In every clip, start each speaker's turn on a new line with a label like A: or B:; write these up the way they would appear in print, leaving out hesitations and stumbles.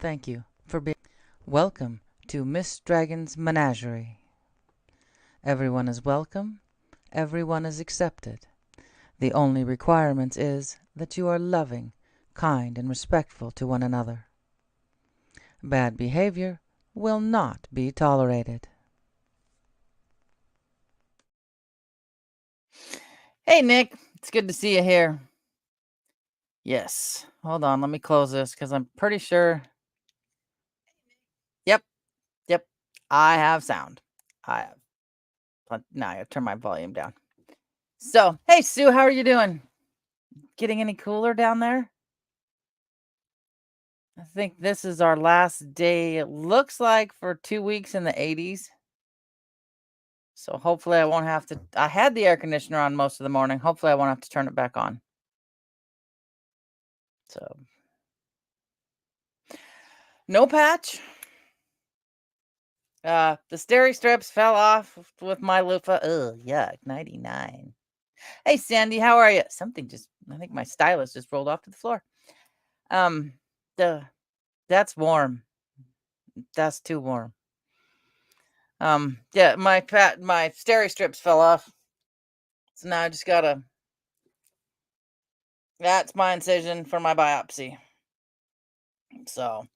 A: Thank you for being. Welcome to Miss Dragon's Menagerie. Everyone is welcome, everyone is accepted. The only requirement is that you are loving, kind, and respectful to one another. Bad behavior will not be tolerated. Hey, Nick. It's good to see you here. Yes. Hold on. Let me close this because I'm pretty sure. Yep. Yep. I have sound. I have. Now I gotta turn my volume down. So, hey, Sue, how are you doing? Getting any cooler down there? I think this is our last day. It looks like for 2 weeks in the 80s. So hopefully I won't have to. I had the air conditioner on most of the morning. Hopefully I won't have to turn it back on. So no patch. The steri strips fell off with my loofah. Ugh, yuck, 99. Hey, Sandy, how are you? I think my stylus just rolled off to the floor. Um, the that's warm. That's too warm. Yeah, my steri strips fell off. So now I just gotta. That's my incision for my biopsy. So,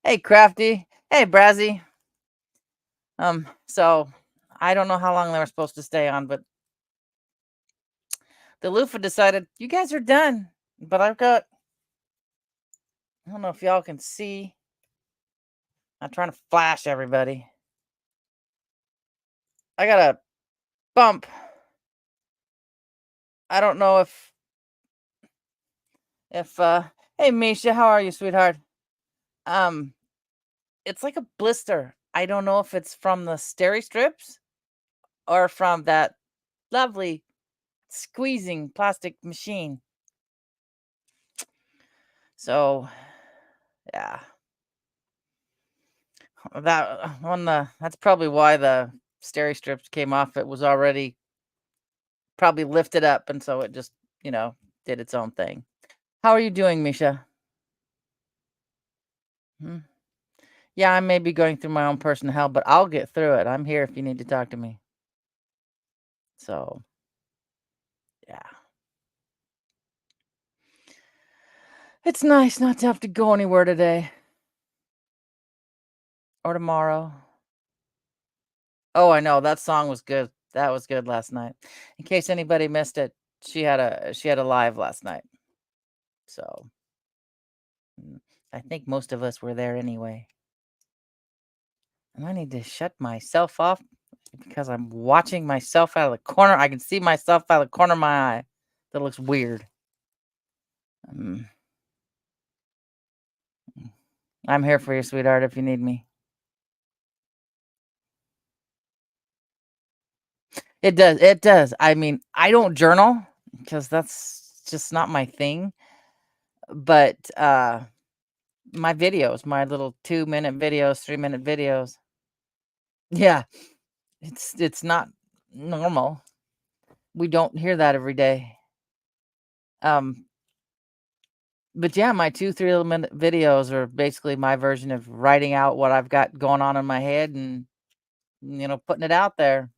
A: hey, Crafty. Hey, Brazzy. So I don't know how long they were supposed to stay on, but the loofah decided you guys are done. But I don't know if y'all can see. I'm trying to flash everybody. I got a bump. I don't know if hey Misha, how are you, sweetheart? Um, it's like a blister. I don't know if it's from the steri strips or from that lovely squeezing plastic machine. So yeah. That's probably why the steri strips came off. It was already probably lifted up, and so it just, did its own thing. How are you doing, Misha? Hmm? Yeah, I may be going through my own personal hell, but I'll get through it. I'm here if you need to talk to me. So, yeah. It's nice not to have to go anywhere today or tomorrow. Oh, I know that song was good. That was good last night. In case anybody missed it, she had a live last night. So, I think most of us were there anyway. And I need to shut myself off because I'm watching myself out of the corner. I can see myself out of the corner of my eye. That looks weird. Um, I'm here for you, sweetheart, if you need me. It does. It does. I mean, I don't journal because that's just not my thing. But my videos, my little 2-minute videos, 3-minute videos. Yeah, it's not normal. We don't hear that every day. Um, But yeah, my 2, 3-minute videos are basically my version of writing out what I've got going on in my head and, putting it out there.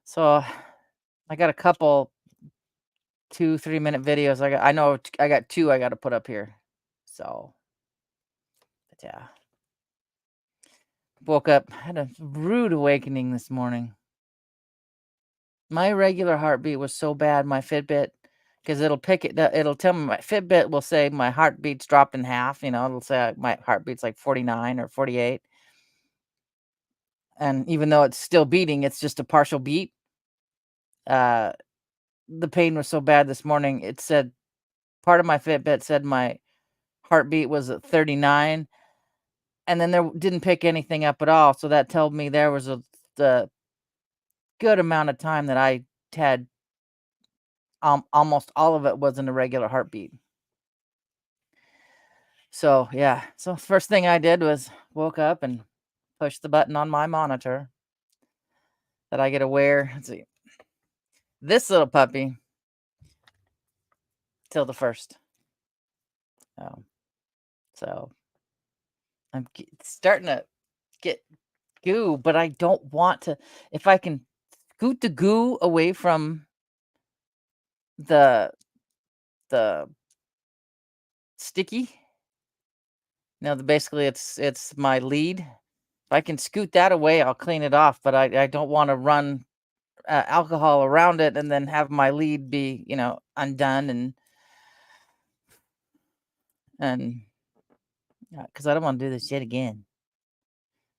A: So, I got a couple 2, 3-minute videos. I got 2 I gotta put up here. So, but yeah. Woke up, had a rude awakening this morning. My regular heartbeat was so bad, my Fitbit, because it'll tell me my Fitbit will say my heartbeat's dropped in half, it'll say my heartbeat's like 49 or 48. And even though it's still beating, it's just a partial beat. Uh, the pain was so bad this morning. It said part of my Fitbit said my heartbeat was at 39, and then there didn't pick anything up at all. So that told me there was the good amount of time that I had. Almost all of it was an irregular heartbeat. So yeah. So first thing I did was woke up and pushed the button on my monitor that I get to wear. Let's see, this little puppy till the first. Um, so I'm starting to get goo, but I don't want to. If I can scoot the goo away from the the sticky, basically it's my lead. If I can scoot that away, I'll clean it off. But I don't want to run alcohol around it and then have my lead be undone and because I don't want to do this shit again.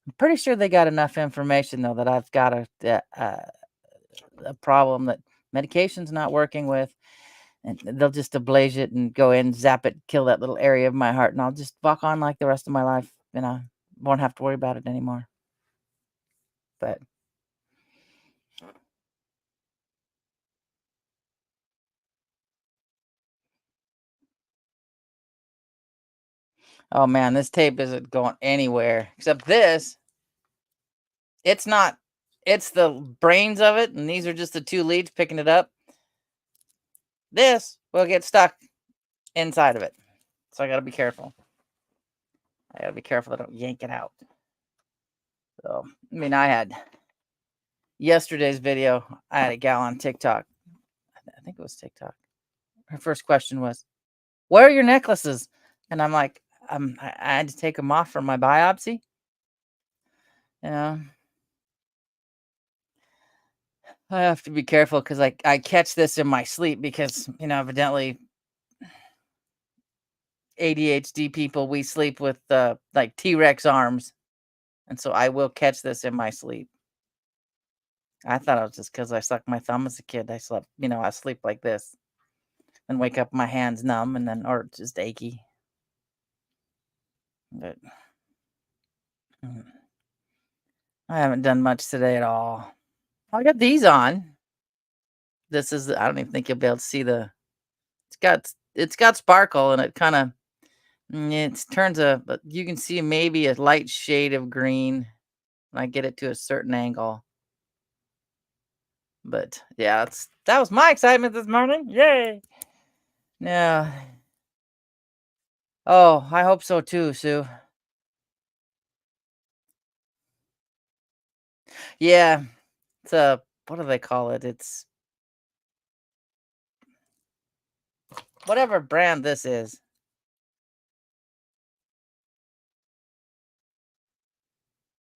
A: I'm pretty sure they got enough information though that I've got a problem that medication's not working with, and they'll just ablage it and go in, zap it, kill that little area of my heart, and I'll just walk on like the rest of my life, and I won't have to worry about it anymore. But oh man, this tape isn't going anywhere except this. It's not. It's the brains of it, and these are just the two leads picking it up. This will get stuck inside of it, so I got to be careful. I got to be careful I don't yank it out. So, I mean, I had yesterday's video. I had a gal on TikTok. I think it was TikTok. Her first question was, "Where are your necklaces?" And I'm like, I had to take them off for my biopsy. You know, I have to be careful because I catch this in my sleep because evidently ADHD people, we sleep with like T-Rex arms, and so I will catch this in my sleep. I thought it was just because I sucked my thumb as a kid. I slept, I sleep like this and wake up, my hands numb and then or just achy. But mm, I haven't done much today at all. I got these on. This is I don't even think you'll be able to see it's got sparkle and it kind of it turns but you can see maybe a light shade of green when I get it to a certain angle. But yeah, that was my excitement this morning. Yay! Yeah. Oh, I hope so too, Sue. Yeah, it's a what do they call it? It's whatever brand this is.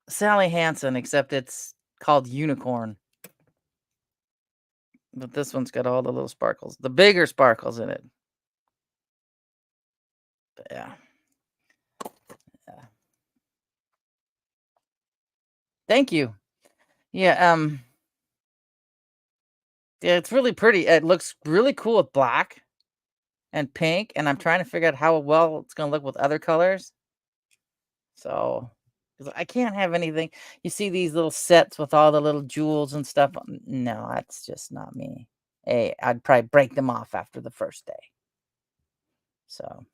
A: Sally Hansen, except it's called Unicorn. But this one's got all the little sparkles, the bigger sparkles in it. But yeah. Yeah. Thank you. Yeah, yeah, it's really pretty. It looks really cool with black and pink, and I'm trying to figure out how well it's gonna look with other colors. So, 'cause I can't have anything. You see these little sets with all the little jewels and stuff. No, that's just not me. Hey, I'd probably break them off after the first day. So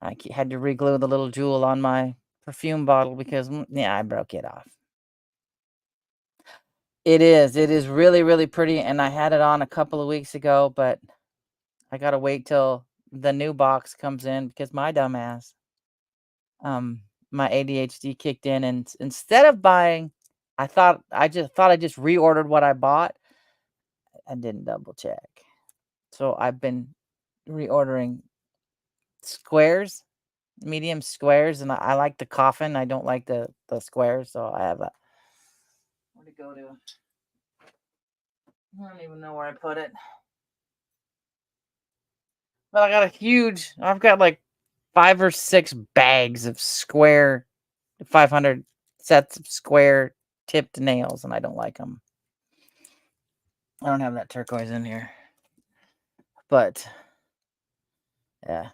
A: had to reglue the little jewel on my perfume bottle because yeah, I broke it off. It is. It is really, really pretty, and I had it on a couple of weeks ago, but I gotta wait till the new box comes in because my dumbass, my ADHD kicked in, and instead of buying, I just reordered what I bought. I didn't double check, so I've been reordering squares, medium squares, and I like the coffin. I don't like the squares, so I have a where to go to. I don't even know where I put it. But I've got like 5 or 6 bags of square 500 sets of square tipped nails, and I don't like them. I don't have that turquoise in here. But yeah.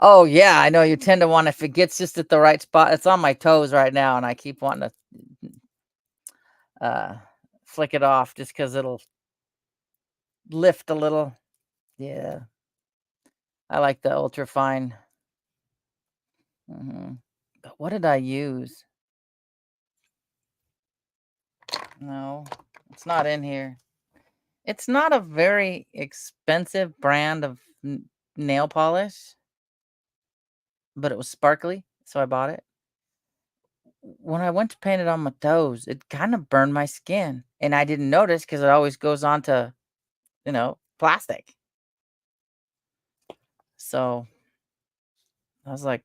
A: Oh yeah, I know you tend to want if it gets just at the right spot. It's on my toes right now, and I keep wanting to flick it off just because it'll lift a little. Yeah. I like the ultra fine. But what did I use? No, it's not in here. It's not a very expensive brand of nail polish, but it was sparkly, so I bought it. When I went to paint it on my toes, it kind of burned my skin, and I didn't notice because it always goes on to, plastic. So I was like,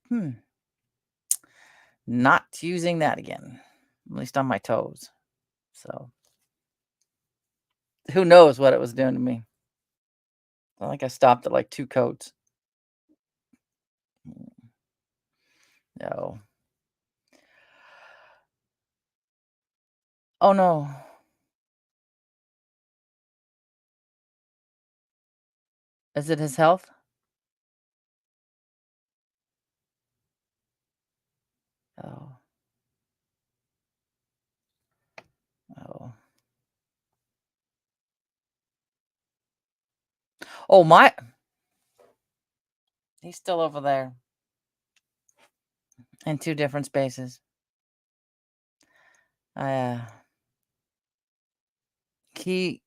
A: not using that again, at least on my toes. So who knows what it was doing to me? I think I stopped at like 2 coats. No. Oh no. Is it his health? Oh. Oh. Oh my, he's still over there in 2 different spaces. I he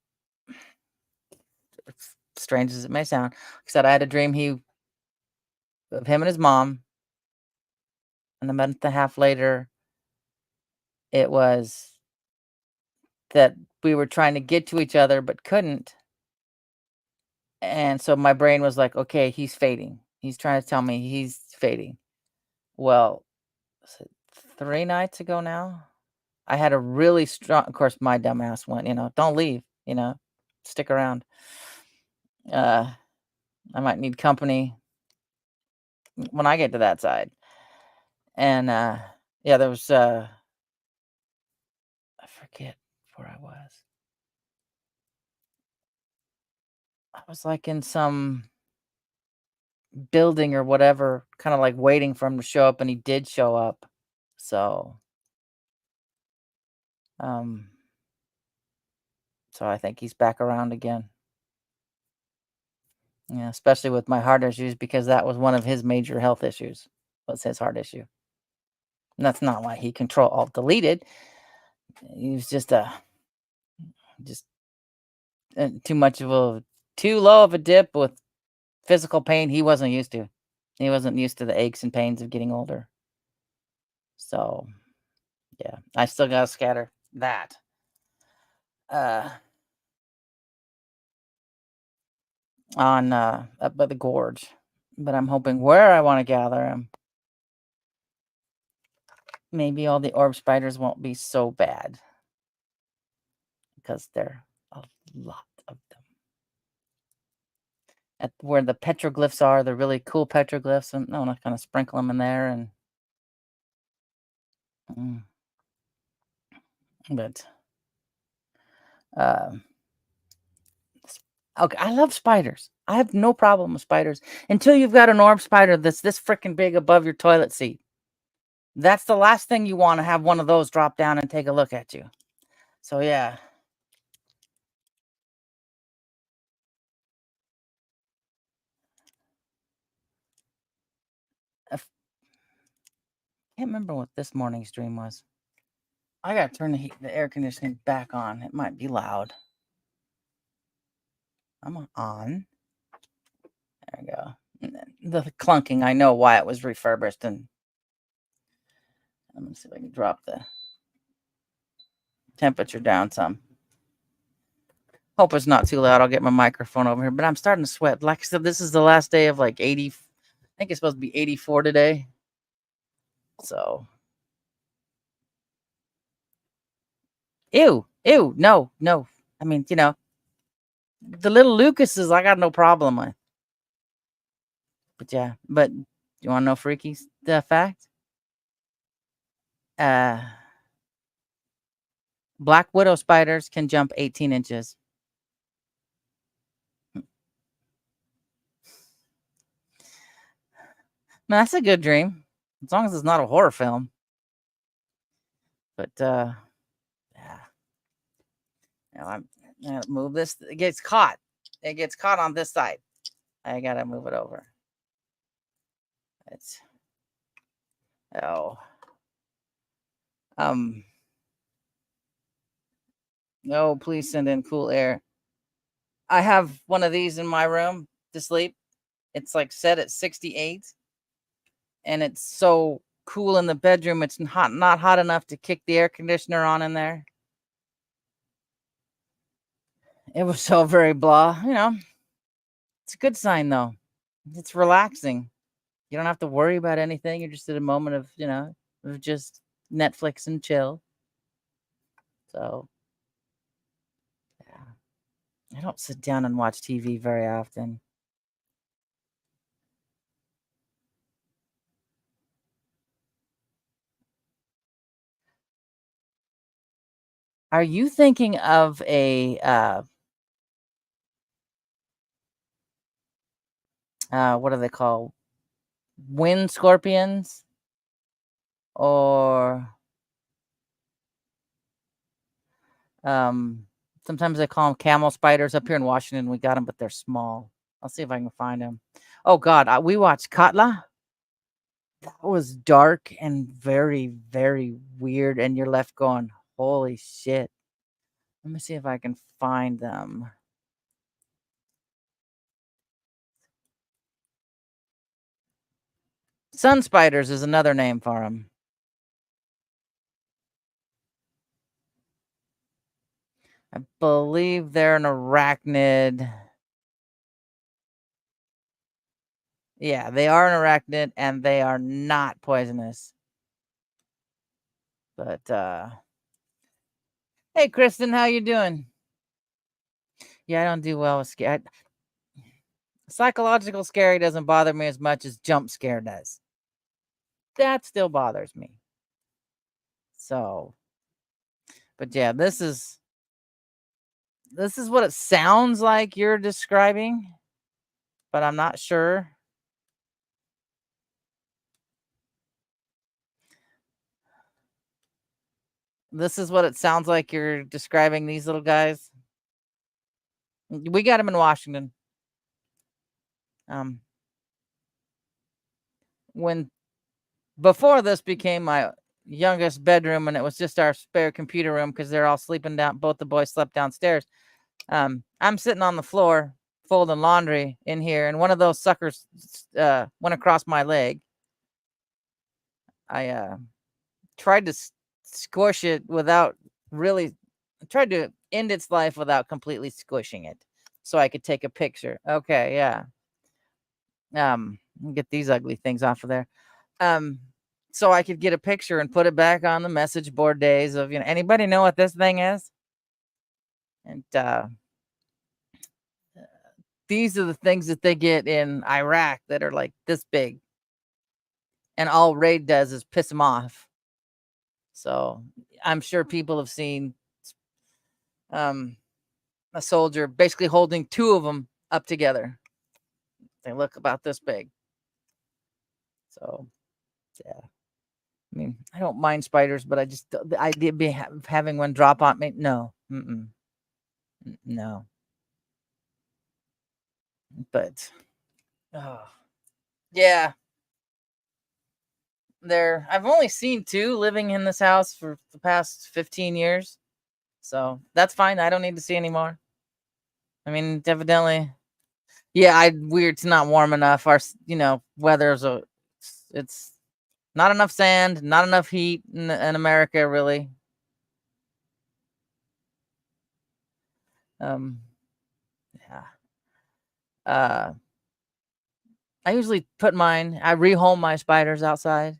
A: strange as it may sound, like I said, I had a dream he of him and his mom, and a month and a half later, it was that we were trying to get to each other but couldn't, and so my brain was like, "Okay, he's fading. He's trying to tell me he's fading." Well, was it 3 nights ago now? I had a really strong, of course, my dumbass went, "Don't leave, stick around. Uh, I might need company when I get to that side." And, yeah, there was, I forget where I was. I was, like, in some building or whatever, kinda, like, waiting for him to show up, and he did show up. So, um, so I think he's back around again. Yeah, especially with my heart issues because that was one of his major health issues, was his heart issue. And that's not why he control alt deleted. He was just too much of a too low of a dip with physical pain he wasn't used to. He wasn't used to the aches and pains of getting older. So, yeah, I still gotta scatter that. Uh, on, up by the gorge, but I'm hoping where I wanna gather him, maybe all the orb spiders won't be so bad because there are a lot of them. At where the petroglyphs are, the really cool petroglyphs, and I wanna kinda sprinkle them in there and mm, but, um, s okay, I love spiders. I have no problem with spiders until you've got an orb spider that's this freaking big above your toilet seat. That's the last thing you wanna have one of those drop down and take a look at you. So, yeah. I can't remember what this morning's dream was. I gotta turn the air conditioning back on. It might be loud. I'm on. There we go. And then the clunking, I know why it was refurbished, and I'm gonna see if I can drop the temperature down some. Hope it's not too loud. I'll get my microphone over here, but I'm starting to sweat. Like I said, this is the last day of like 80. I think it's supposed to be 84 today. So, ew, ew, no, no. I mean, the little Lucases, I got no problem with. But yeah, but you want to know freaky the fact? Uh, Black widow spiders can jump 18 inches. Man, that's a good dream, as long as it's not a horror film. But yeah, I'm gonna move this. It gets caught. It gets caught on this side. I gotta move it over. It's oh um no, please send in cool air. I have one of these in my room to sleep, It's like set at 68, and it's so cool in the bedroom. It's not hot enough to kick the air conditioner on in there. It was so very blah, It's a good sign though. It's relaxing. You don't have to worry about anything. You're just at a moment of, of just Netflix and chill. So, yeah. I don't sit down and watch TV very often. Are you thinking of a what are they called? Wind scorpions? Or sometimes they call them camel spiders. Up here in Washington, we got them, but they're small. I'll see if I can find them. Oh God, we watched Katla. That was dark and very, very weird, and you're left going, "Holy shit!" Let me see if I can find them. Sun spiders is another name for them. I believe they're an arachnid. Yeah, they are an arachnid, and they are not poisonous. But hey, Kristen, how you doing? Yeah, I don't do well with scare. Psychological scary doesn't bother me as much as jump scare does. That still bothers me. So, but yeah, this is what it sounds like you're describing, but I'm not sure. This is what it sounds like you're describing these little guys. We got them in Washington. When before this became my youngest bedroom, and it was just our spare computer room because they're all sleeping down. Both the boys slept downstairs. I'm sitting on the floor folding laundry in here, and one of those suckers went across my leg. I tried to squish it without really tried to end its life without completely squishing it so I could take a picture. Okay, yeah. Get these ugly things off of there. So I could get a picture and put it back on the message board days of, anybody know what this thing is? And these are the things that they get in Iraq that are like this big. And all Raid does is piss them off. So I'm sure people have seen a soldier basically holding two of them up together. They look about this big. So, yeah. I mean, I don't mind spiders, but I just the idea of having one drop on me, no. No. But, oh, yeah. I've only seen two living in this house for the past 15 years. So that's fine. I don't need to see anymore. I mean, evidently, yeah, weird. It's not warm enough. Our, weather's it's not enough sand, not enough heat in America, really. Yeah. I usually put I rehome my spiders outside.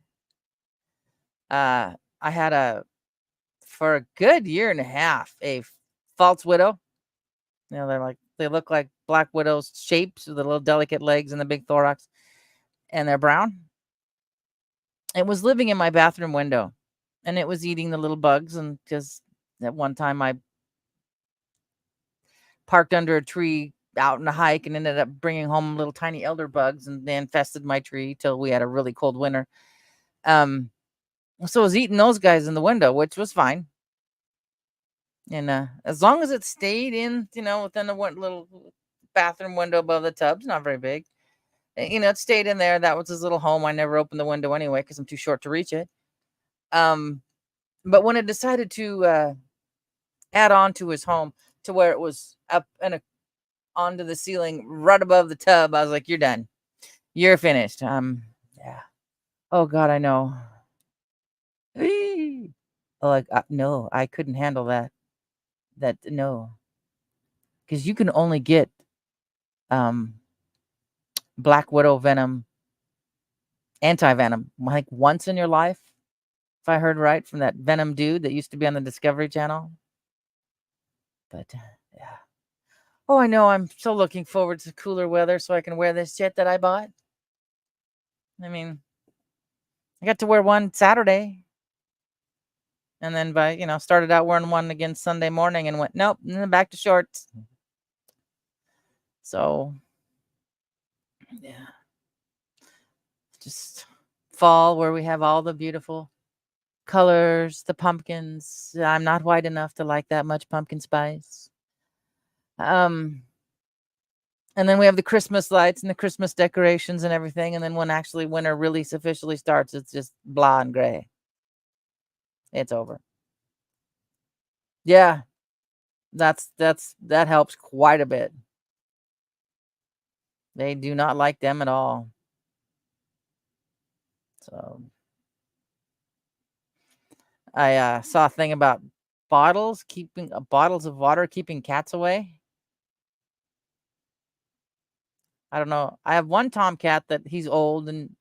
A: I had for a good year and a half, a false widow. They look like black widows shapes with the little delicate legs and the big thorax, and they're brown. It was living in my bathroom window, and it was eating the little bugs. And because at one time I parked under a tree out in a hike and ended up bringing home little tiny elder bugs, and they infested my tree till we had a really cold winter. So I was eating those guys in the window, which was fine. And as long as it stayed in, within the one little bathroom window above the tub's not very big. It stayed in there. That was his little home. I never opened the window anyway because I'm too short to reach it. But when it decided to add on to his home to where it was up and onto the ceiling right above the tub, I was like, "You're done. You're finished. Yeah. Oh God, I know. Like, no, I couldn't handle that. No, because you can only get um Black Widow venom, anti venom, like once in your life. If I heard right from that Venom dude that used to be on the Discovery Channel. But yeah. Oh, I know. I'm so looking forward to cooler weather so I can wear this shit that I bought. I mean, I got to wear one Saturday, and then started out wearing one again Sunday morning and went nope, and then back to shorts. So yeah, just fall where we have all the beautiful colors, the pumpkins. I'm not white enough to like that much pumpkin spice. And then we have the Christmas lights and the Christmas decorations and everything. And then when actually winter really officially starts, it's just blah and gray. It's over. Yeah, that helps quite a bit. They do not like them at all. So I saw a thing about bottles of water keeping cats away. I don't know. I have one tomcat that he's old and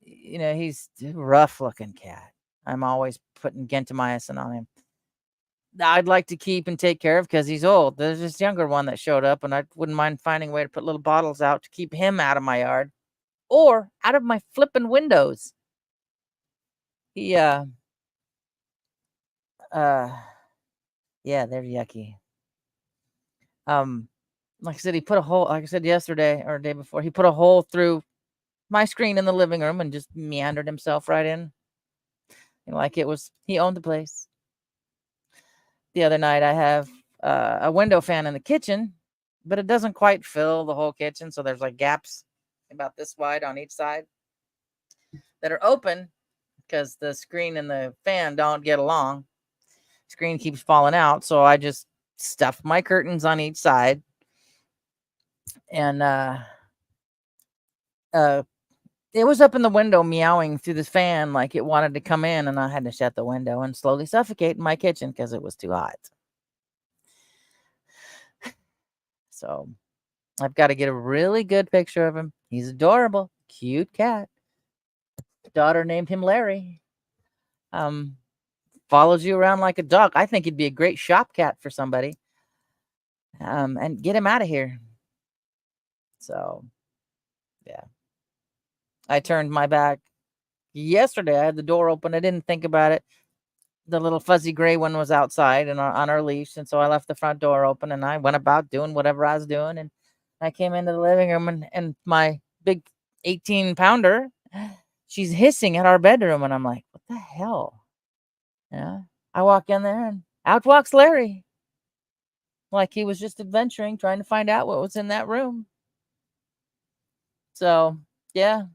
A: he's a rough looking cat. I'm always putting gentamicin on him. I'd like to keep and take care of because he's old. There's this younger one that showed up, and I wouldn't mind finding a way to put little bottles out to keep him out of my yard or out of my flipping windows. He uh yeah, they're yucky. Um like I said, he put a hole, like I said yesterday or day before, he put a hole through my screen in the living room and just meandered himself right in. Like it was he owned the place. The other night I have a window fan in the kitchen, but it doesn't quite fill the whole kitchen, so there's like gaps about this wide on each side that are open because the screen and the fan don't get along. Screen keeps falling out, so I just stuff my curtains on each side, and uh it was up in the window meowing through this fan like it wanted to come in, and I had to shut the window and slowly suffocate in my kitchen because it was too hot. So I've got to get a really good picture of him. He's adorable, cute cat. Daughter named him Larry. Um, Follows you around like a dog. I think he'd be a great shop cat for somebody. And get him out of here. So, yeah. I turned my back yesterday. I had the door open. I didn't think about it. The little fuzzy gray one was outside and on our leash, and so I left the front door open and I went about doing whatever I was doing. And I came into the living room, and my big 18-pounder, she's hissing at our bedroom, and I'm like, what the hell? Yeah. I walk in there and out walks Larry. Like he was just adventuring, trying to find out what was in that room. So, yeah,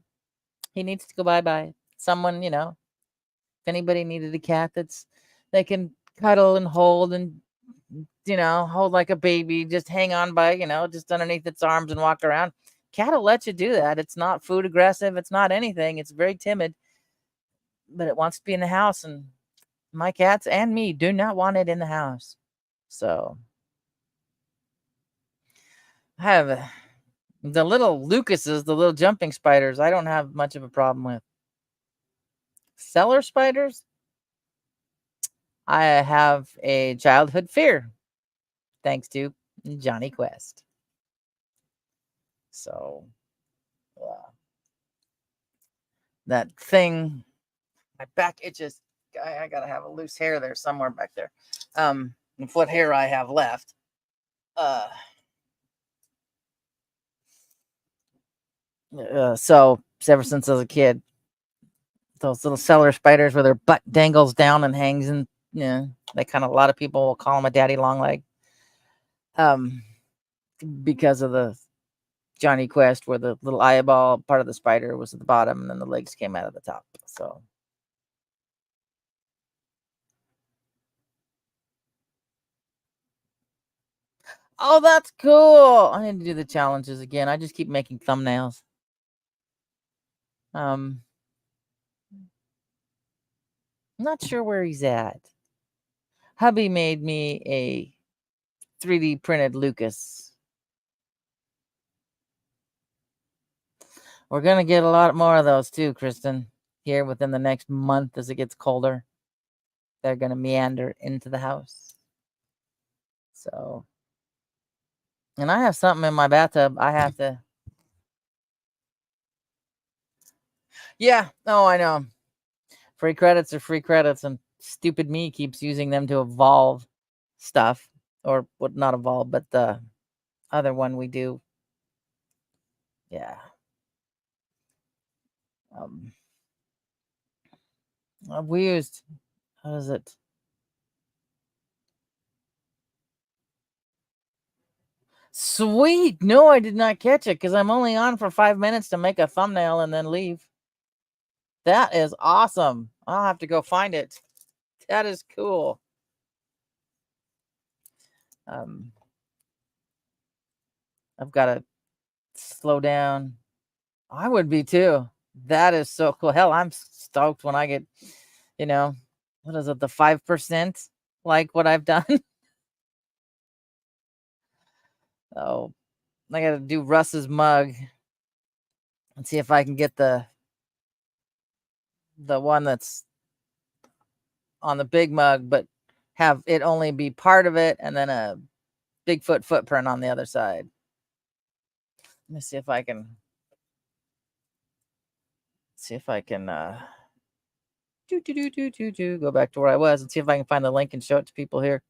A: he needs to go bye-bye. Someone, if anybody needed a cat they can cuddle and hold and, hold like a baby, just hang on by, just underneath its arms and walk around. Cat will let you do that. It's not food aggressive. It's not anything. It's very timid, but it wants to be in the house. And my cats and me do not want it in the house. So I have the little Lucases, the little jumping spiders. I don't have much of a problem with. Cellar spiders, I have a childhood fear, thanks to Johnny Quest. So that thing, my back itches. I gotta have a loose hair there somewhere back there. What hair I have left. So ever since I was a kid, those little cellar spiders where their butt dangles down and hangs, and they kind of, a lot of people will call them a daddy long leg. Because of the Johnny Quest, where the little eyeball part of the spider was at the bottom and then the legs came out of the top. So oh, that's cool. I need to do the challenges again. I just keep making thumbnails. I'm not sure where he's at. Hubby made me a 3D printed Lucas. We're going to get a lot more of those too, Kristen, here within the next month as it gets colder. They're going to meander into the house. So, and I have something in my bathtub. I have to. Yeah. Oh, I know. Free credits are free credits, and stupid me keeps using them to evolve stuff, or what? Not evolve, but the other one we do. Yeah. Um, we used. How is it? Sweet. No, I did not catch it because I'm only on for 5 minutes to make a thumbnail and then leave. That is awesome. I'll have to go find it. That is cool. I've got to slow down. I would be too. That is so cool. Hell, I'm stoked when I get, what is it, the 5%, like what I've done. Oh, I got to do Russ's mug and see if I can get the one that's on the big mug, but have it only be part of it and then a Bigfoot footprint on the other side. Let me see if I can go back to where I was and see if I can find the link and show it to people here.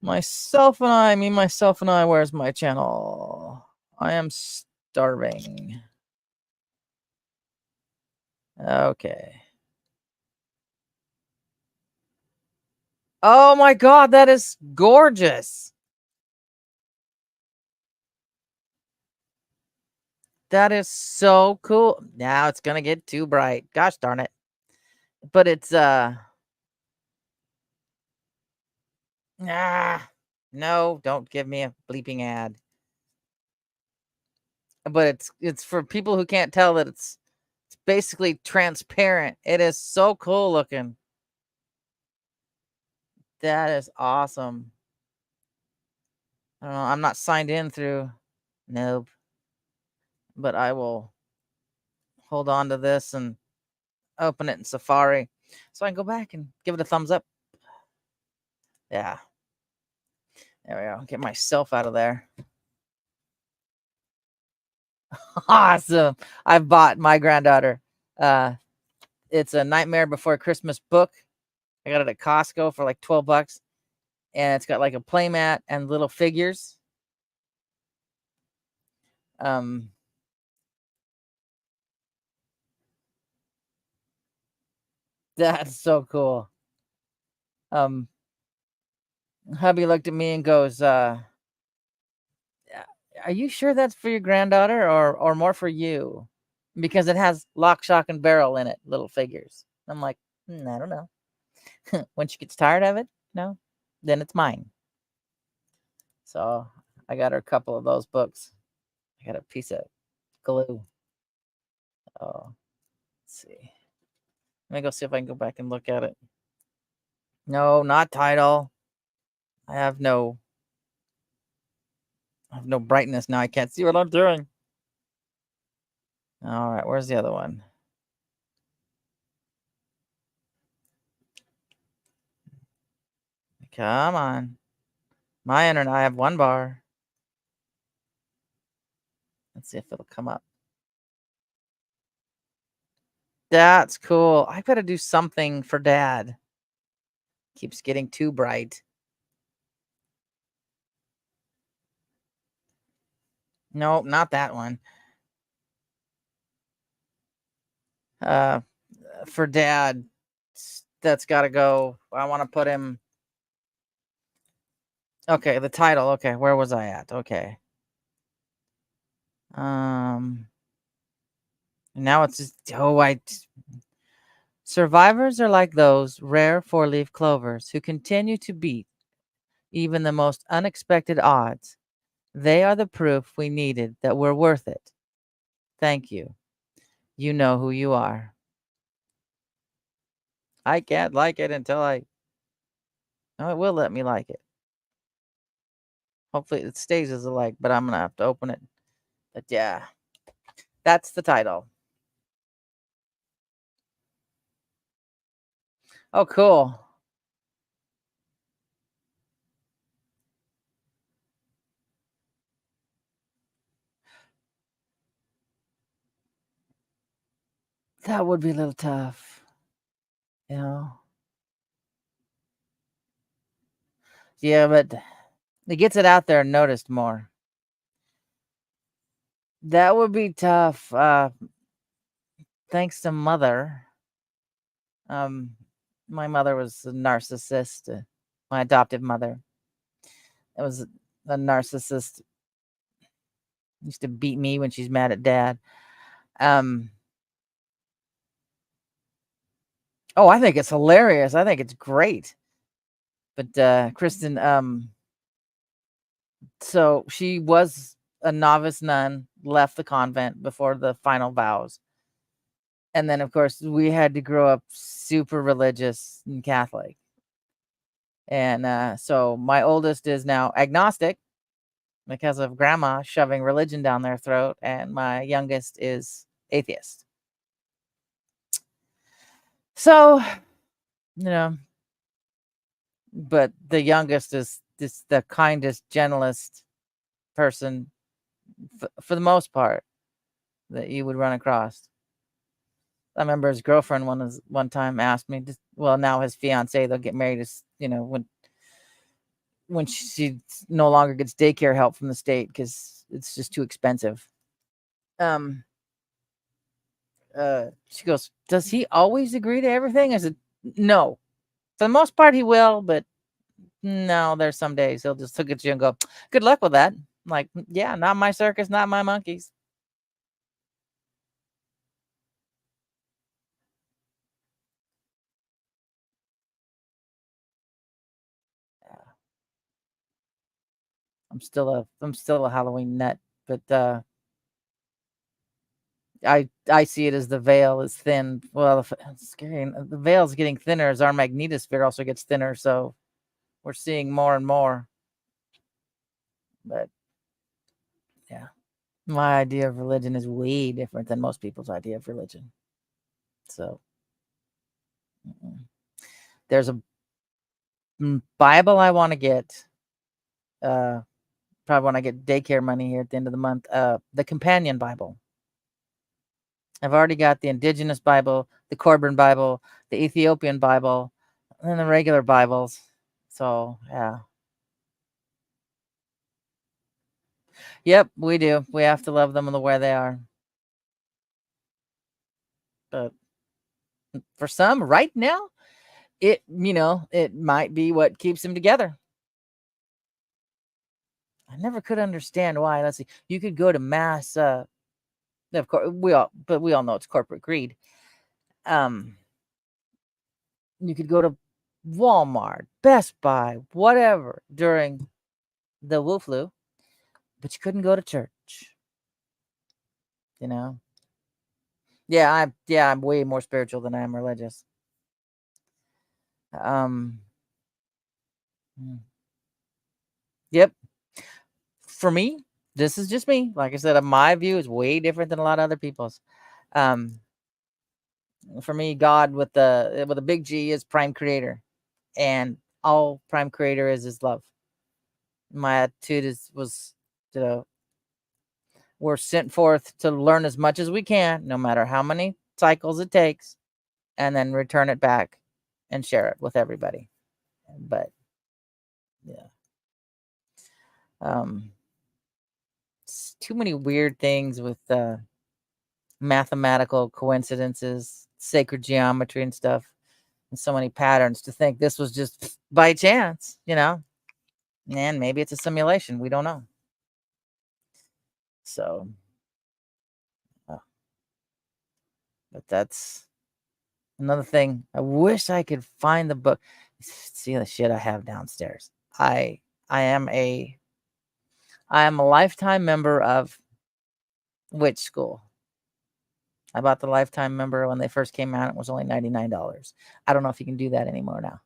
A: Myself and I, where's my channel? I am starving. Okay. Oh my God, that is gorgeous. That is so cool. Now it's gonna get too bright. Gosh darn it. But it's no, don't give me a bleeping ad. But it's for people who can't tell that it's basically transparent. It is so cool looking. That is awesome. I don't know. I'm not signed in through. Nope. But I will hold on to this and open it in Safari so I can go back and give it a thumbs up. Yeah. There we go. Get myself out of there. Awesome. I bought my granddaughter. It's a Nightmare Before Christmas book. I got it at Costco for like $12. And it's got like a playmat and little figures. That's so cool. Hubby looked at me and goes, are you sure that's for your granddaughter or more for you? Because it has lock, shock, and barrel in it, little figures. I'm like, I don't know. When she gets tired of it, then it's mine. So I got her a couple of those books. I got a piece of glue. Oh, let's see. Let me go see if I can go back and look at it. No, not title. I have no brightness now. I can't see what I'm doing. All right, where's the other one? Come on. My internet, I have one bar. Let's see if it'll come up. That's cool. I gotta do something for Dad. Keeps getting too bright. Nope, not that one. For Dad, that's gotta go. I want to put him. Okay, the title. Okay, where was I at? Okay. Now it's just, survivors are like those rare four-leaf clovers who continue to beat even the most unexpected odds. They are the proof we needed that we're worth it. Thank you. You know who you are. I can't like it until I no, it will let me like it. Hopefully it stays as a like, but I'm gonna have to open it. But yeah, that's the title. Oh, cool. That would be a little tough, you know. Yeah, but it gets it out there and noticed more. That would be tough. Thanks to mother. Um, my mother was a narcissist. My adoptive mother. It was a narcissist. Used to beat me when she's mad at dad. Um, oh, I think it's hilarious. I think it's great. But Kristen, so she was a novice nun, left the convent before the final vows. And then, of course, we had to grow up super religious and Catholic. And so my oldest is now agnostic because of grandma shoving religion down their throat, and my youngest is atheist. So, you know, but the youngest is just the kindest, gentlest person for the most part that you would run across. I remember his girlfriend one time asked me, well, now his fiance, they'll get married as when she no longer gets daycare help from the state because it's just too expensive. Um, she goes, "Does he always agree to everything?" I said, "No, for the most part he will, but no, there's some days he'll just look at you and go, 'Good luck with that.'" I'm like, yeah, not my circus, not my monkeys. I'm still a Halloween nut, but I see it as the veil is thin. Well, if it's scary, and the veil's getting thinner as our magnetosphere also gets thinner, so we're seeing more and more. But yeah, my idea of religion is way different than most people's idea of religion. So there's a Bible I want to get. Uh, Probably when I get daycare money here at the end of the month. The Companion Bible. I've already got the Indigenous Bible, the Corbin Bible, the Ethiopian Bible, and then the regular Bibles. So yeah. Yep, we do. We have to love them the way they are. But for some, right now, it might be what keeps them together. I never could understand why. Let's see. You could go to mass. Of course, we all know it's corporate greed. Um, you could go to Walmart, Best Buy, whatever during the Wu flu, but you couldn't go to church. You know. I'm way more spiritual than I am religious. Um, mm, yep. For me, this is just me. Like I said, my view is way different than a lot of other people's. Um, for me, God with a big G is prime creator, and all prime creator is love. My attitude was, you know, we're sent forth to learn as much as we can, no matter how many cycles it takes, and then return it back and share it with everybody. But yeah, um, too many weird things with mathematical coincidences, sacred geometry, and stuff, and so many patterns to think this was just by chance, and maybe it's a simulation. We don't know. So, uh, but that's another thing. I wish I could find the book. See the shit I have downstairs. I am a I am a lifetime member of which school? I bought the lifetime member when they first came out. It was only $99. I don't know if you can do that anymore now.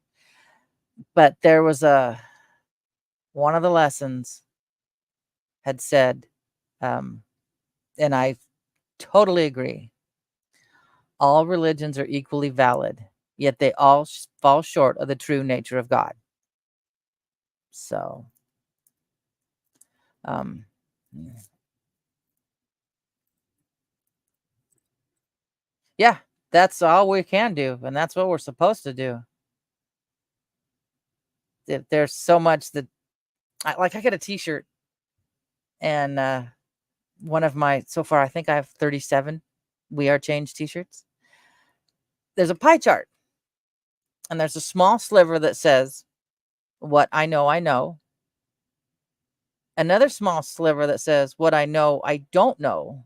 A: But there was one of the lessons had said, and I totally agree. All religions are equally valid, yet they all fall short of the true nature of God. So, um, yeah, that's all we can do, and that's what we're supposed to do. If there's so much that I got a T-shirt, and one of my so far I think I have 37 We Are Change T-shirts. There's a pie chart, and there's a small sliver that says, "What I know, I know." Another small sliver that says, "What I know, I don't know."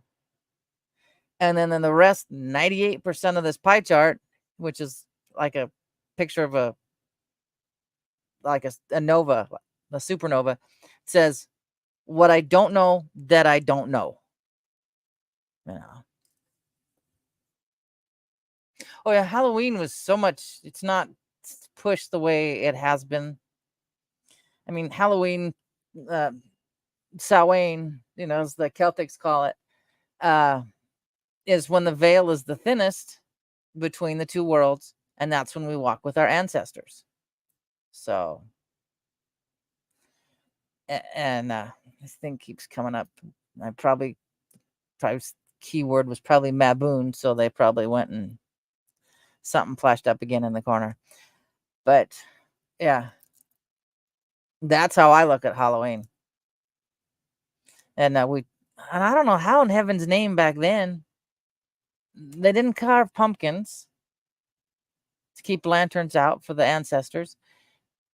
A: And then in the rest, 98% of this pie chart, which is like a picture of a nova, a supernova, says, "What I don't know that I don't know." You know. Oh yeah, Halloween was so much. It's not pushed the way it has been. I mean, Halloween, uh, Samhain, as the Celtics call it, uh, is when the veil is the thinnest between the two worlds, and that's when we walk with our ancestors. So, and this thing keeps coming up. I probably keyword was probably Maboon, so they probably went and something flashed up again in the corner. But yeah, that's how I look at Halloween. And and I don't know how in heaven's name back then they didn't carve pumpkins to keep lanterns out for the ancestors.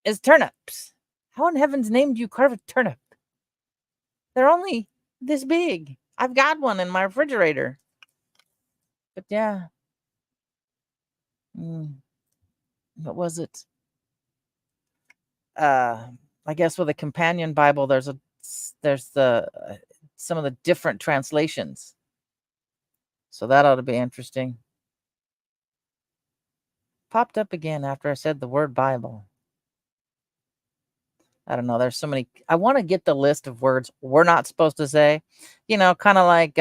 A: Is turnips. How in heaven's name do you carve a turnip? They're only this big. I've got one in my refrigerator. But yeah. What was it? I guess with a companion Bible, there's some of the different translations. So that ought to be interesting. Popped up again after I said the word Bible. I don't know. There's so many. I want to get the list of words we're not supposed to say. Kind of like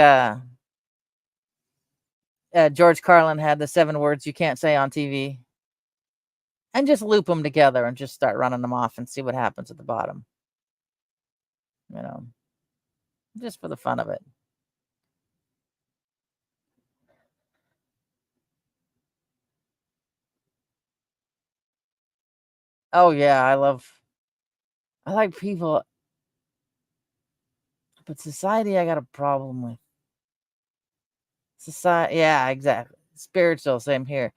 A: George Carlin had the 7 words you can't say on TV, and just loop them together and just start running them off and see what happens at the bottom. You know, just for the fun of it. Oh yeah, I like people, but society I got a problem with. Society, yeah, exactly. Spiritual, same here.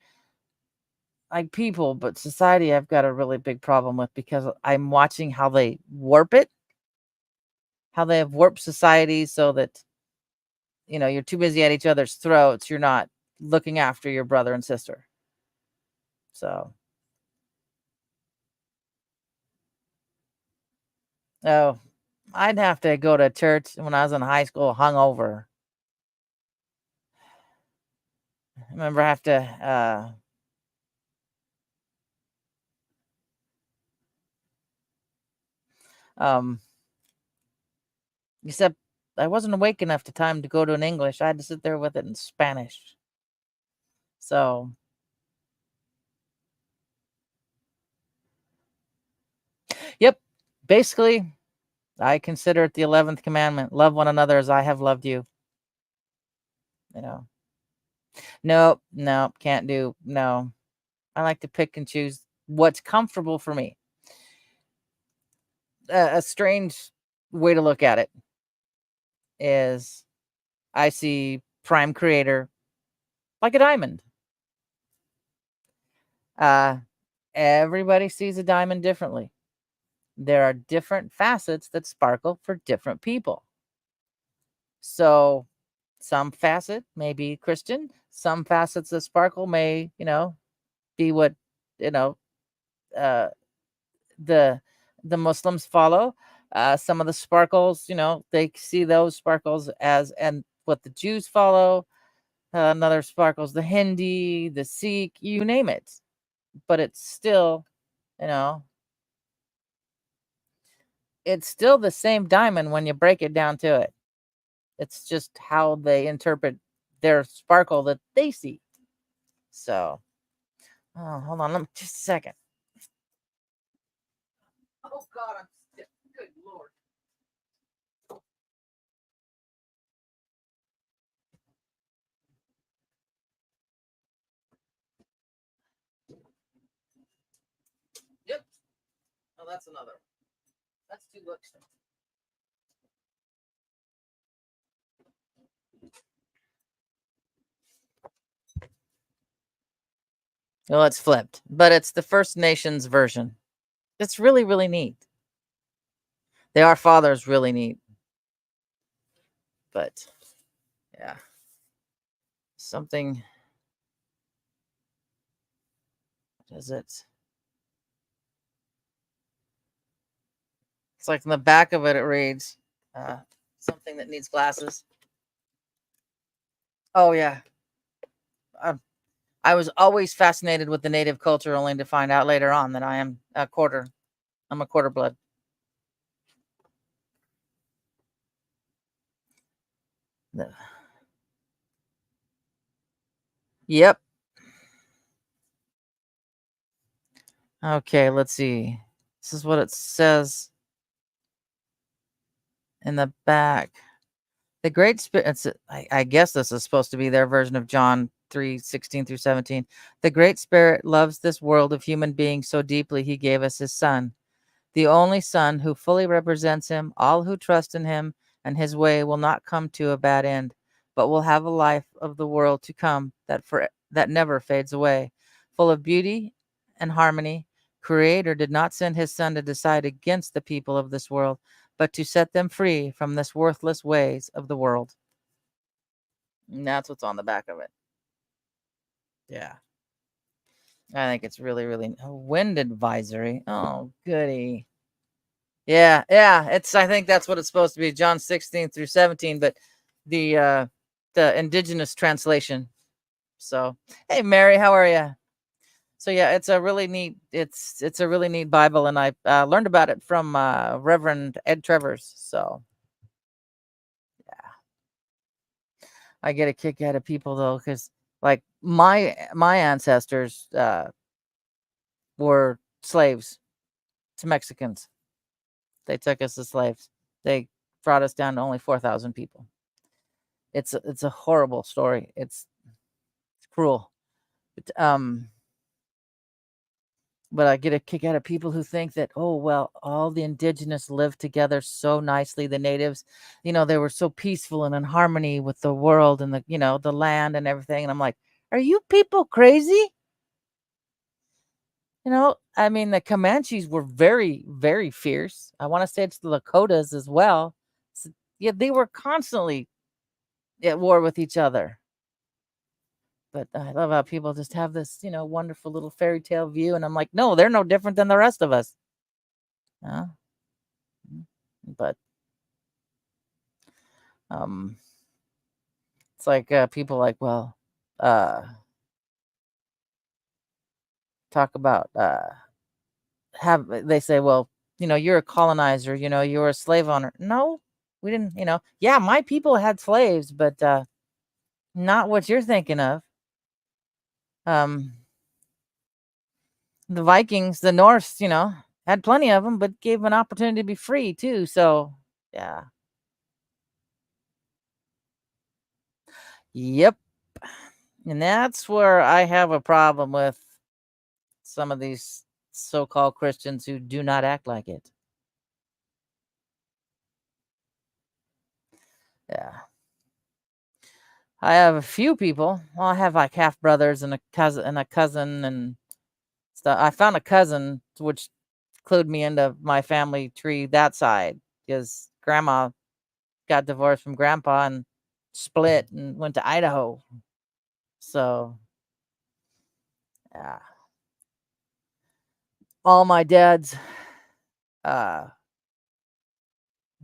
A: Like people, but society I've got a really big problem with because I'm watching how they warp it, how they have warped society so that, you're too busy at each other's throats. You're not looking after your brother and sister. So, oh, I'd have to go to church when I was in high school hungover. I remember I have to, um, except I wasn't awake enough to time to go to an English. I had to sit there with it in Spanish. So, yep. Basically, I consider it the 11th commandment. Love one another as I have loved you. You know, nope, nope, can't do. No, I like to pick and choose what's comfortable for me. A strange way to look at it is I see Prime Creator like a diamond. Uh, Everybody sees a diamond differently. There are different facets that sparkle for different people. So some facet may be Christian, some facets that sparkle may, be what, you know, uh, the the Muslims follow. Some of the sparkles, they see those sparkles as and what the Jews follow. Another sparkles the Hindi, the Sikh, you name it. But you know, it's still the same diamond when you break it down to it. It's just how they interpret their sparkle that they see. So, oh, hold on, let me just a second. Oh God, I'm stiff. Good Lord. Yep. Oh, that's another one. That's two books. Well, it's flipped, but it's the First Nations version. It's really, really neat. The Our Father is really neat, but yeah, something. What is it? It's like in the back of it, it reads something that needs glasses. Oh yeah, I, I was always fascinated with the native culture, only to find out later on that I am a quarter. I'm a quarter blood. Yep. Okay, let's see. This is what it says in the back. The Great Spirit. I guess this is supposed to be their version of John 3:16 through 17. The Great Spirit loves this world of human beings so deeply he gave us his Son, the only Son who fully represents him. All who trust in him and his way will not come to a bad end, but will have a life of the world to come that never fades away, full of beauty and harmony. Creator did not send his Son to decide against the people of this world, but to set them free from this worthless ways of the world. And that's what's on the back of it. Yeah. I think it's really, really wind advisory. Oh, goody. Yeah, yeah. I think that's what it's supposed to be, John 16 through 17, but the indigenous translation. So, hey Mary, how are you? So yeah, it's a really neat Bible, and I learned about it from Reverend Ed Travers. So I get a kick out of people though, because like my ancestors were slaves to Mexicans. They took us as slaves. They brought us down to only 4,000 people. It's a horrible story. It's cruel. But, but I get a kick out of people who think that, oh well, all the indigenous lived together so nicely. The natives, they were so peaceful and in harmony with the world and the land and everything. And I'm like, are you people crazy? I mean, the Comanches were very, very fierce. I want to say it's the Lakotas as well. Yeah, they were constantly at war with each other. But I love how people just have this, wonderful little fairy tale view, and I'm like, no, they're no different than the rest of us. Uh, but um, it's like people like, well, uh, talk about have they say, well, you're a colonizer, you're a slave owner. No, we didn't. Yeah, my people had slaves, but not what you're thinking of. Um, the Vikings, the Norse, had plenty of them, but gave 'em an opportunity to be free too. So yeah, yep. And that's where I have a problem with some of these so-called Christians who do not act like it. Yeah. I have a few people. Well, I have like half brothers and a cousin and stuff. I found a cousin which clued me into my family tree that side because grandma got divorced from grandpa and split and went to Idaho. So, yeah. All my dad's uh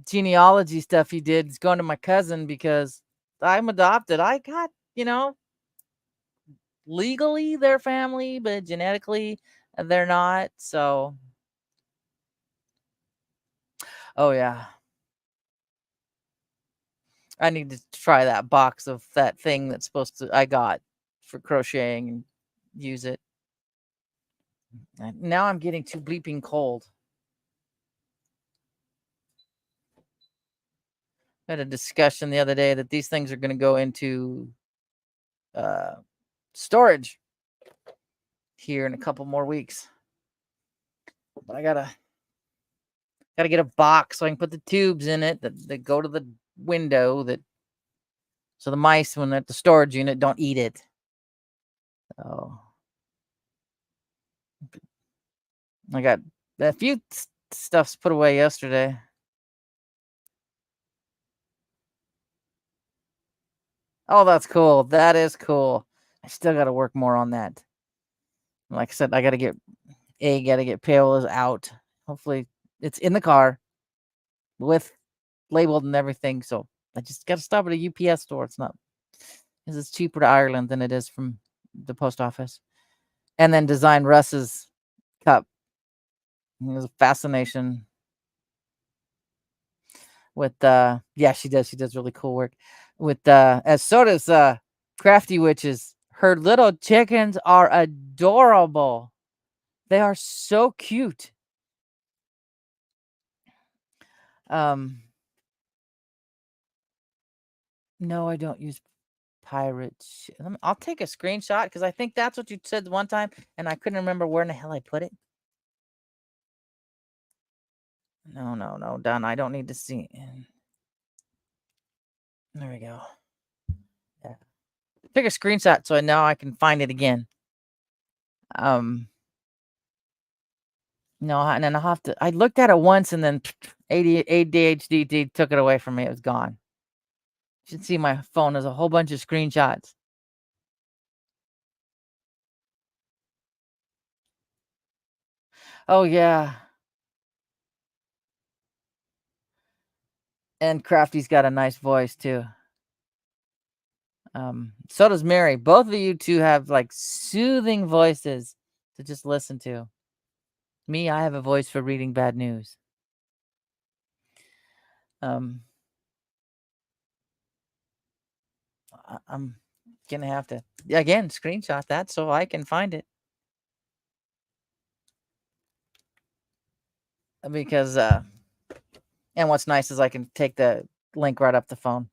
A: genealogy stuff he did is going to my cousin because I'm adopted. I got, legally their family, but genetically they're not. So, oh yeah, I need to try that box of that thing that's supposed to I got for crocheting and use it. And now I'm getting too bleeping cold. I had a discussion the other day that these things are going to go into uh, storage here in a couple more weeks. But I gotta get a box so I can put the tubes in it that go to the window so the mice when they're at the storage unit don't eat it. So I got a few stuffs put away yesterday. Oh, that's cool. That is cool. I still got to work more on that. Like I said, gotta get payables out. Hopefully, it's in the car with labeled and everything. So I just got to stop at a UPS store. It's not because it's cheaper to Ireland than it is from the post office. And then design Russ's cup. It was a fascination with yeah, she does really cool work with as so does Crafty Witches. Her little chickens are adorable. They are so cute. Um no, I don't use pirates. I'll take a screenshot because I think that's what you said one time and I couldn't remember where in the hell I put it. No, no, no, done. I don't need to see. There we go. Yeah. Take a screenshot so now I can find it again. Um, no, and then I'll have to. I looked at it once, and then ADHD took it away from me. It was gone. You should see my phone. There's a whole bunch of screenshots. Oh yeah, and Crafty's got a nice voice too. So does Mary. Both of you two have like soothing voices to just listen to. Me, I have a voice for reading bad news. Um, I'm gonna have to again screenshot that so I can find it because and what's nice is I can take the link right up the phone.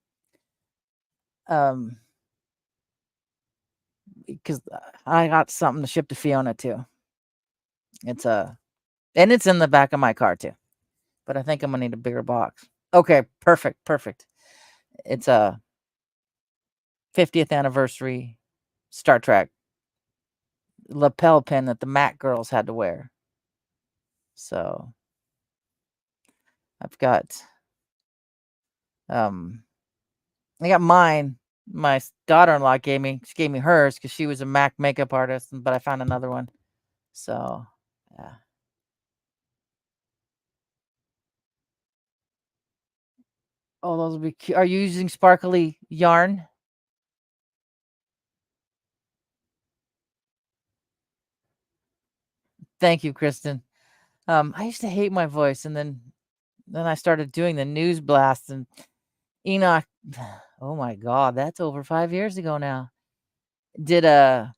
A: Because I got something to ship to Fiona too. It's and it's in the back of my car too. But I think I'm gonna need a bigger box. Okay, perfect, perfect. It's a 50th anniversary Star Trek lapel pin that the Mac girls had to wear. So I've got um I got mine. My daughter-in-law gave me. She gave me hers because she was a Mac makeup artist, but I found another one. So yeah. Oh, those will be cute. Are you using sparkly yarn? Thank you, Kristen. I used to hate my voice, and then I started doing the news blast, and Enoch. Oh my God, that's over 5 years ago now. Did a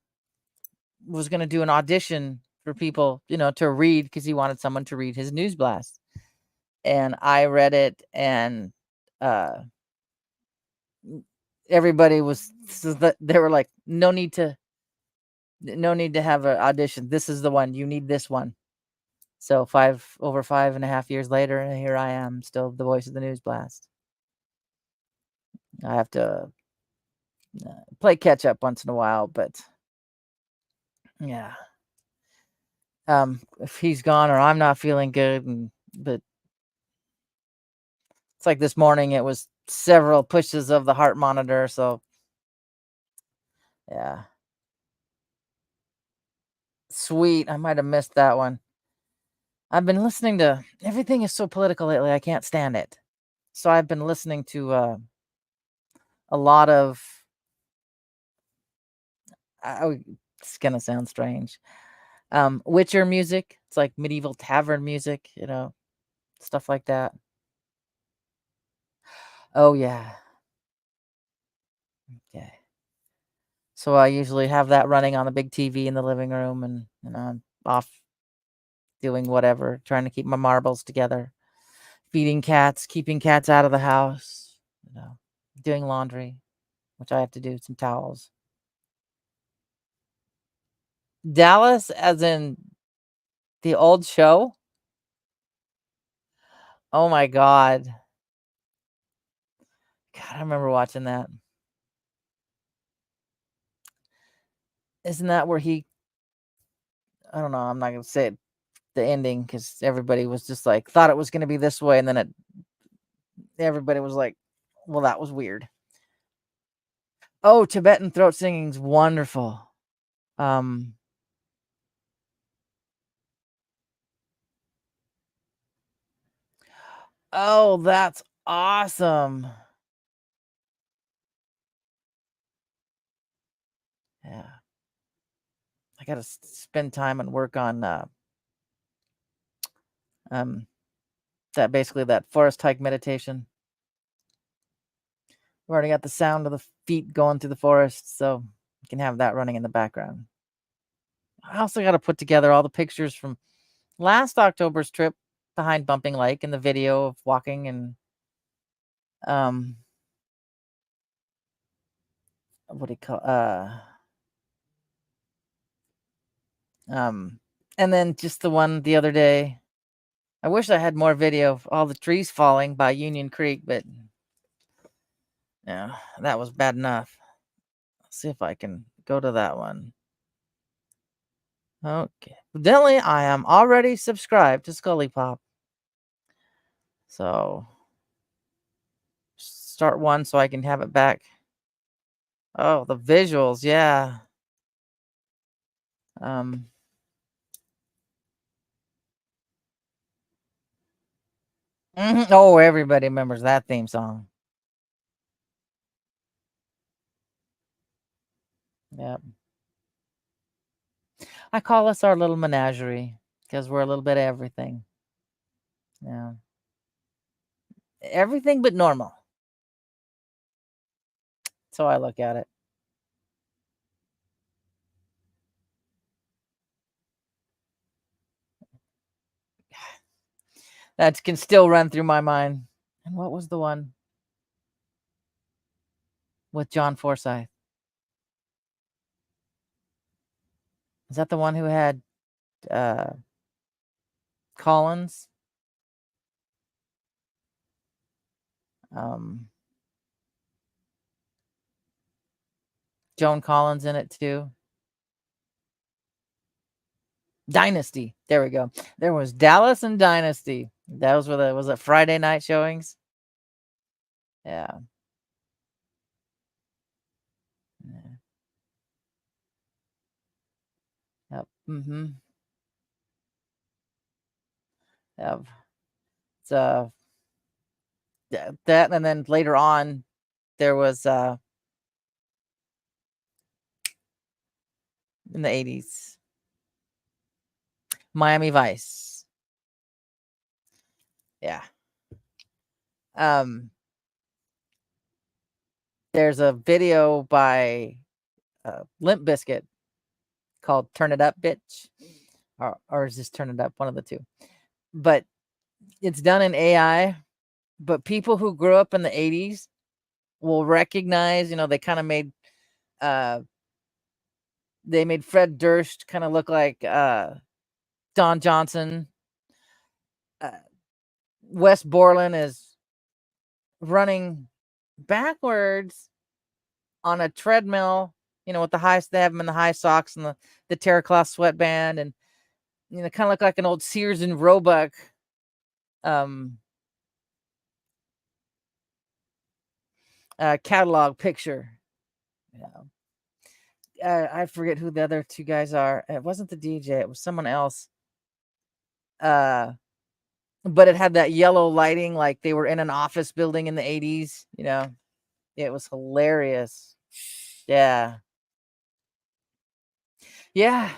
A: was gonna do an audition for people, to read because he wanted someone to read his news blast, and I read it, and uh, everybody was so that they were like, no need to have an audition. This is the one. You need this one. So over 5.5 years later, and here I am, still the voice of the news blast. I have to play catch up once in a while, but yeah. If he's gone or I'm not feeling good, but it's like this morning, it was several pushes of the heart monitor. So yeah, sweet. I might have missed that one. I've been listening to everything is so political lately. I can't stand it. So I've been listening to a lot of oh, it's gonna sound strange. Witcher music. It's like medieval tavern music, stuff like that. Oh yeah. Okay. So I usually have that running on the big TV in the living room and I'm off doing whatever, trying to keep my marbles together, feeding cats, keeping cats out of the house, doing laundry, which I have to do, some towels. Dallas as in the old show? Oh my god. God, I remember watching that. Isn't that where he I don't know, I'm not gonna say it, the ending because everybody was just like thought it was gonna be this way, and then everybody was like, well, that was weird. Oh, Tibetan throat singing's wonderful. Um, oh, that's awesome. Yeah. I gotta spend time and work on um that basically that forest hike meditation. I've already got the sound of the feet going through the forest, so you can have that running in the background. I also got to put together all the pictures from last October's trip behind Bumping Lake and the video of walking and um what do you call um and then just the one the other day. I wish I had more video of all the trees falling by Union Creek, but yeah, that was bad enough. Let's see if I can go to that one. Okay. Evidently, I am already subscribed to Scully Pop. So start one so I can have it back. Oh, the visuals, yeah. Um Oh, everybody remembers that theme song. Yep. I call us our little menagerie because we're a little bit of everything. Yeah. Everything but normal. So I look at it. That can still run through my mind. And what was the one with John Forsyth? Is that the one who had uh Collins? Um Joan Collins in it too. Dynasty. There we go. There was Dallas and Dynasty. That was was it Friday night showings? Yeah. Yeah. Yep. Yep. It's that and then later on there was in the 80s Miami Vice. Yeah. Um there's a video by Limp Bizkit called Turn It Up Bitch or is this Turn It Up, one of the two. But it's done in AI, but people who grew up in the 80s will recognize, they kind of made uh they made Fred Durst kind of look like Don Johnson. Uh, Wes Borland is running backwards on a treadmill, with the high they have him in the high socks and the terror cloth sweatband and kind of look like an old Sears and Roebuck um catalog picture. Yeah. I forget who the other two guys are. It wasn't the DJ, it was someone else. Uh but it had that yellow lighting like they were in an office building in the 80s, you know. It was hilarious. Yeah. Yeah.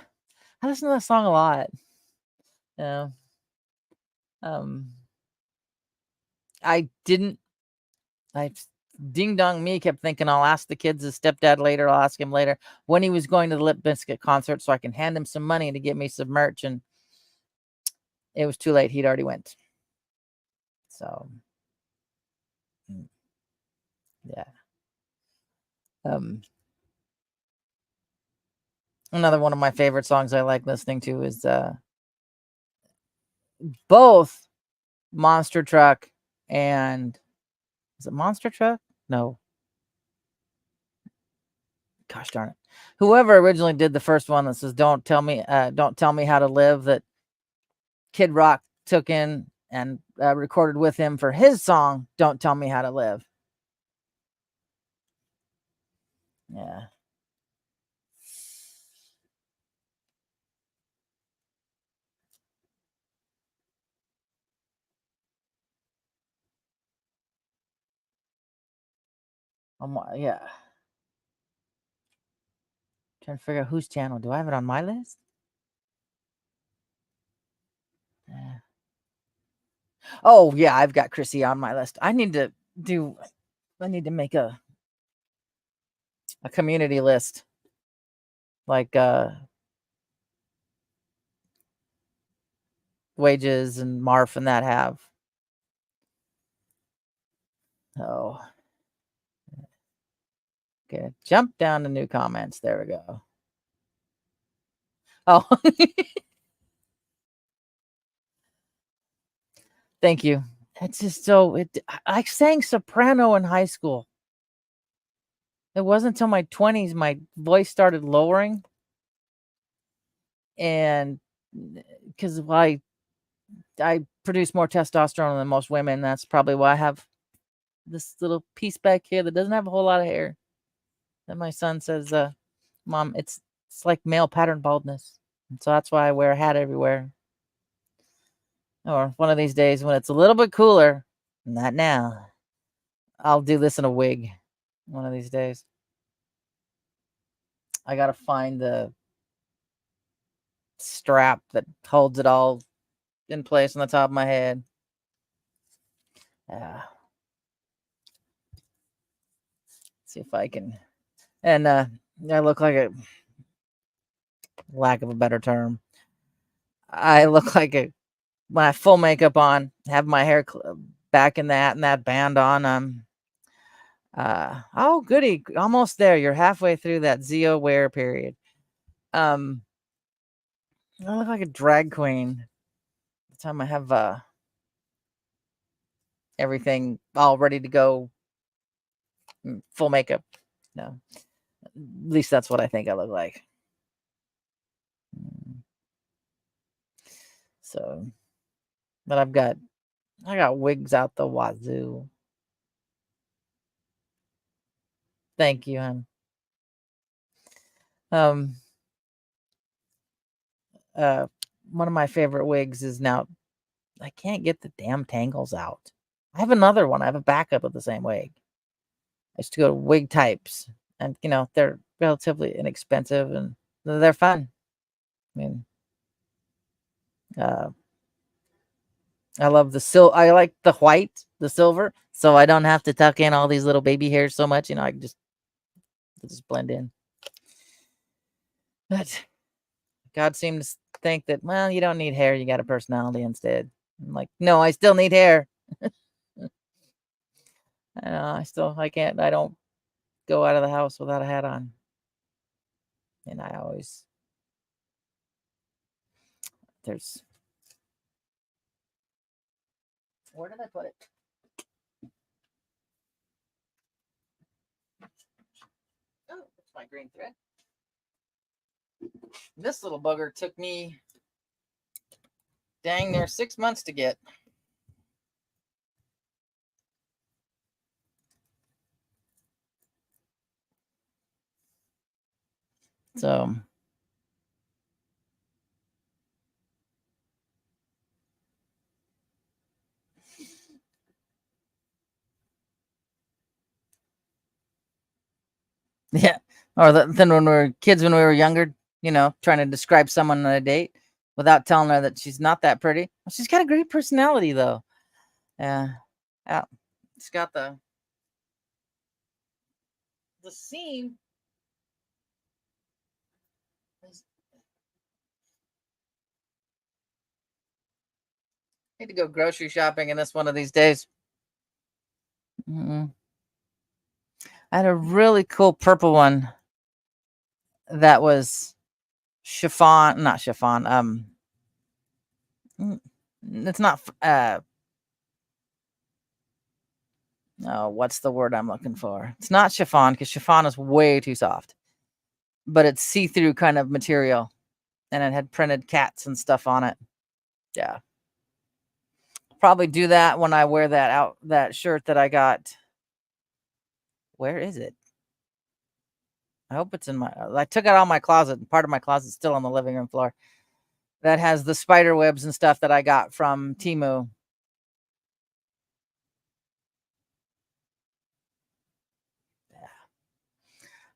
A: I listen to that song a lot. Yeah. Um, I didn't I Ding Dong Me kept thinking I'll ask the kids' his stepdad later, I'll ask him later when he was going to the Limp Bizkit concert so I can hand him some money to get me some merch, and it was too late. He'd already went. So, yeah. Um, Another one of my favorite songs I like listening to is both Monster Truck and is it Monster Truck? No. Gosh darn it. Whoever originally did the first one that says don't tell me how to live, that Kid Rock took in and recorded with him for his song Don't Tell Me How to Live. Yeah. Yeah. Trying to figure out whose channel. Do I have it on my list? Yeah. Oh yeah, I've got Chrissy on my list. I need to make a community list like Wages and Marf and that have. Oh. Okay. Jump down to new comments. There we go. Oh. Thank you. It's just so I sang soprano in high school. It wasn't until my 20s my voice started lowering, and because I produce more testosterone than most women, that's probably why I have this little piece back here that doesn't have a whole lot of hair. And my son says, "Mom, it's like male pattern baldness," and so that's why I wear a hat everywhere. Or one of these days when it's a little bit cooler, not now, I'll do this in a wig. One of these days, I gotta find the strap that holds it all in place on the top of my head. Yeah. See if I can. And I look like a lack of a better term. I look like my full makeup on, have my hair back in that and that band on. Oh goody, almost there. You're halfway through that Zio wear period. I look like a drag queen. The time I have everything all ready to go, full makeup. No, at least that's what I think I look like. So, but I got wigs out the wazoo. Thank you, hon. Um, uh, One of my favorite wigs is now I can't get the damn tangles out. I have another one. I have a backup of the same wig. I used to go to Wig Types, and they're relatively inexpensive and they're fun. I mean, uh, I love I like the white, the silver, so I don't have to tuck in all these little baby hairs so much. I can just blend in. But God seems to think that, well, you don't need hair, you got a personality instead. I'm like, no, I still need hair. I can't, I don't go out of the house without a hat on. And there's, where did I put it? Oh, it's my green thread. This little bugger took me dang near 6 months to get. So, Yeah. Or then when we were kids, when we were younger, trying to describe someone on a date without telling her that she's not that pretty. Well, she's got a great personality, though. Yeah. Yeah. It's got the scene. Need to go grocery shopping in this one of these days. I had a really cool purple one that was chiffon, not chiffon. It's not. No, what's the word I'm looking for? It's not chiffon because chiffon is way too soft, but it's see-through kind of material, and it had printed cats and stuff on it. Yeah, probably do that when I wear that shirt that I got. Where is it? I hope it's in my. I took it out of my closet, and part of my closet's still on the living room floor. That has the spider webs and stuff that I got from Temu. Yeah.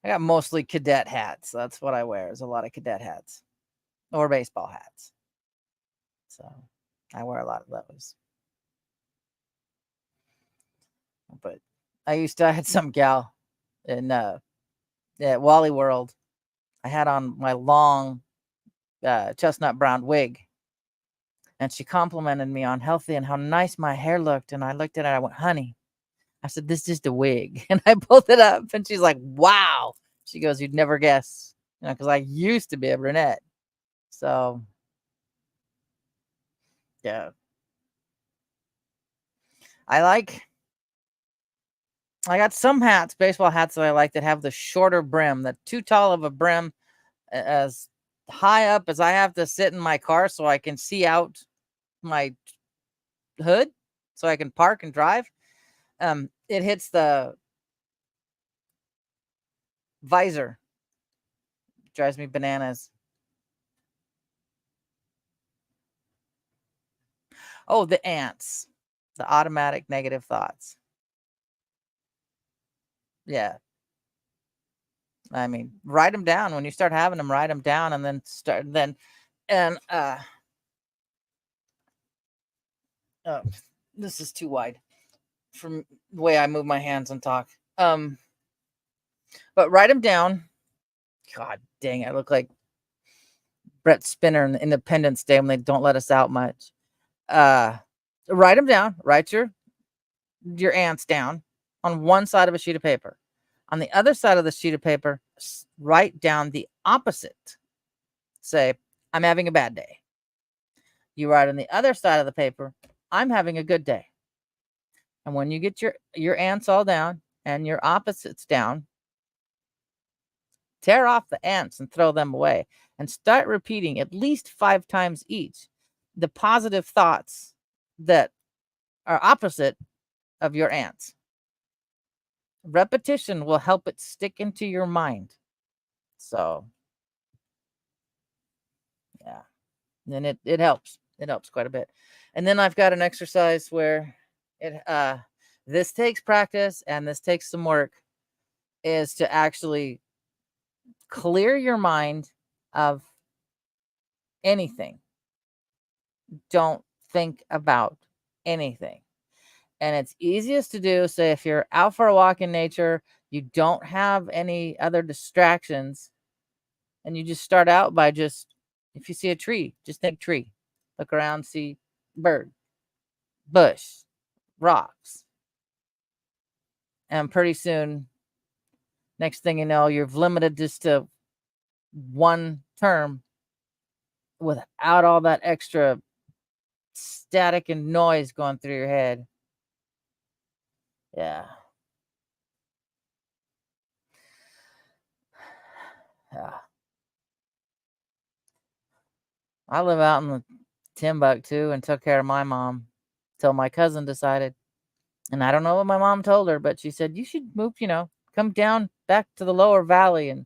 A: I got mostly cadet hats. That's what I wear. Is a lot of cadet hats or baseball hats. So I wear a lot of those. But I had some gal in at Wally World. I had on my long chestnut brown wig, and she complimented me on healthy and how nice my hair looked. And I looked at it, I went, honey, I said, this is just a wig. And I pulled it up, and she's like, wow. She goes, you'd never guess, because I used to be a brunette. So, yeah. I got some hats, baseball hats that I like that have the shorter brim, that too tall of a brim, as high up as I have to sit in my car so I can see out my hood so I can park and drive. It hits the visor. Drives me bananas. Oh, the ants. The automatic negative thoughts. Yeah. I mean, write them down. When you start having them, write them down and then this is too wide from the way I move my hands and talk. But write them down. God dang, I look like Brett Spinner in Independence Day when they don't let us out much. Write them down. Write your ants down on one side of a sheet of paper. On the other side of the sheet of paper, write down the opposite. Say, I'm having a bad day. You write on the other side of the paper, I'm having a good day. And when you get your ants all down and your opposites down, tear off the ants and throw them away and start repeating at least 5 times each the positive thoughts that are opposite of your ants. Repetition will help it stick into your mind. So, yeah. And it helps. It helps quite a bit. And then I've got an exercise where this takes practice and this takes some work, is to actually clear your mind of anything. Don't think about anything. And it's easiest to do, say, if you're out for a walk in nature, you don't have any other distractions, and you just start out by if you see a tree, just think tree. Look around, see bird, bush, rocks. And pretty soon, next thing you know, you've limited just to one term without all that extra static and noise going through your head. Yeah. Yeah. I live out in the Timbuktu and took care of my mom till my cousin decided. And I don't know what my mom told her, but she said, you should move, come down back to the lower valley and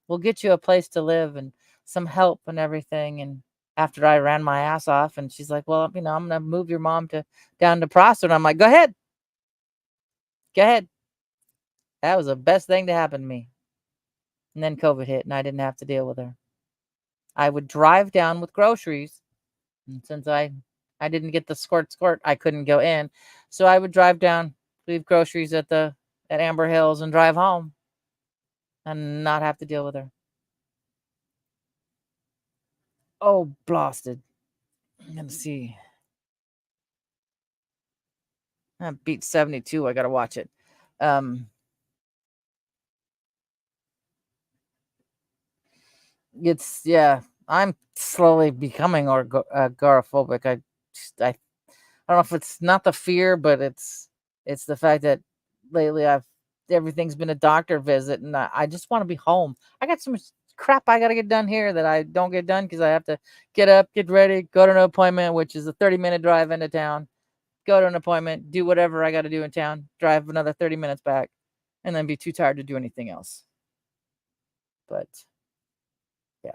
A: we'll get you a place to live and some help and everything. And after I ran my ass off, and she's like, well, I'm going to move your mom down to Prosser. And I'm like, go ahead. Go ahead. That was the best thing to happen to me. And then COVID hit, and I didn't have to deal with her. I would drive down with groceries, and since I didn't get the squirt, I couldn't go in. So I would drive down, leave groceries at Amber Hills, and drive home and not have to deal with her. Oh, blasted. I'm gonna see. Beat 72. I gotta watch it. It's yeah. I'm slowly becoming agoraphobic. I don't know if it's not the fear, but it's the fact that lately everything's been a doctor visit, and I just want to be home. I got so much crap I got to get done here that I don't get done because I have to get up, get ready, go to an appointment, which is a 30-minute drive into town. Go to an appointment, do whatever I got to do in town, drive another 30 minutes back, and then be too tired to do anything else. But yeah,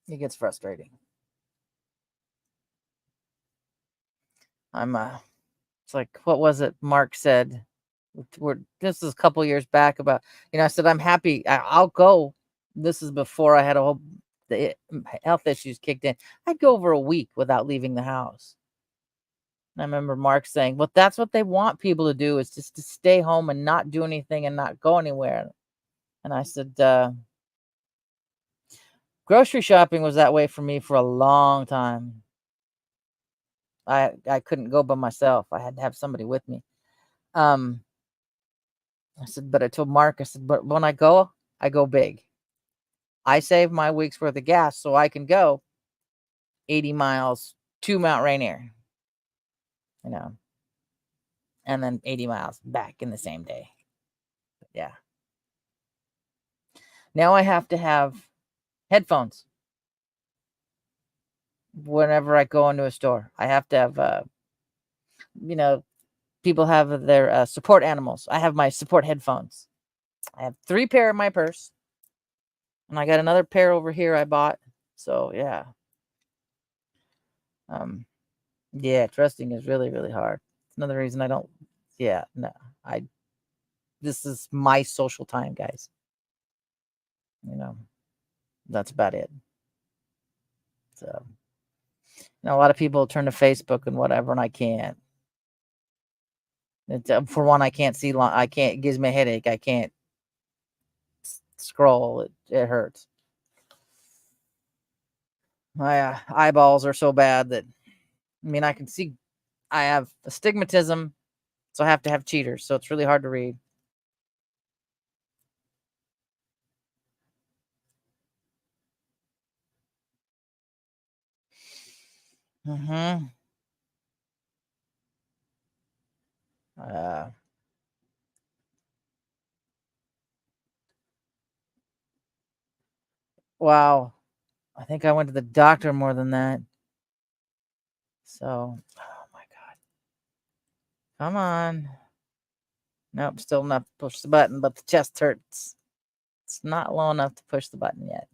A: it gets frustrating. It's like, what was it Mark said? This is a couple years back about, I said, I'm happy. I'll go. This is before I had the health issues kicked in. I'd go over a week without leaving the house. And I remember Mark saying, well, that's what they want people to do, is just to stay home and not do anything and not go anywhere. And I said, grocery shopping was that way for me for a long time. I couldn't go by myself. I had to have somebody with me. I said, but I told Mark, I said, but when I go big. I save my week's worth of gas so I can go 80 miles to Mount Rainier, and then 80 miles back in the same day. But yeah. Now I have to have headphones whenever I go into a store. I have to have, people have their support animals. I have my support headphones. I have 3 pair in my purse, and I got another pair over here I bought. So yeah. Yeah, trusting is really, really hard. It's another reason I don't. Yeah, no, this is my social time, guys. That's about it. So, a lot of people turn to Facebook and whatever, and I can't. For one, I can't see long. I can't. It gives me a headache. I can't scroll. It hurts. My eyeballs are so bad that, I can see. I have astigmatism, so I have to have cheaters. So it's really hard to read. Mm-hmm. Wow. I think I went to the doctor more than that. So, oh my God. Come on. Nope, still enough to push the button, but the chest hurts. It's not low enough to push the button yet.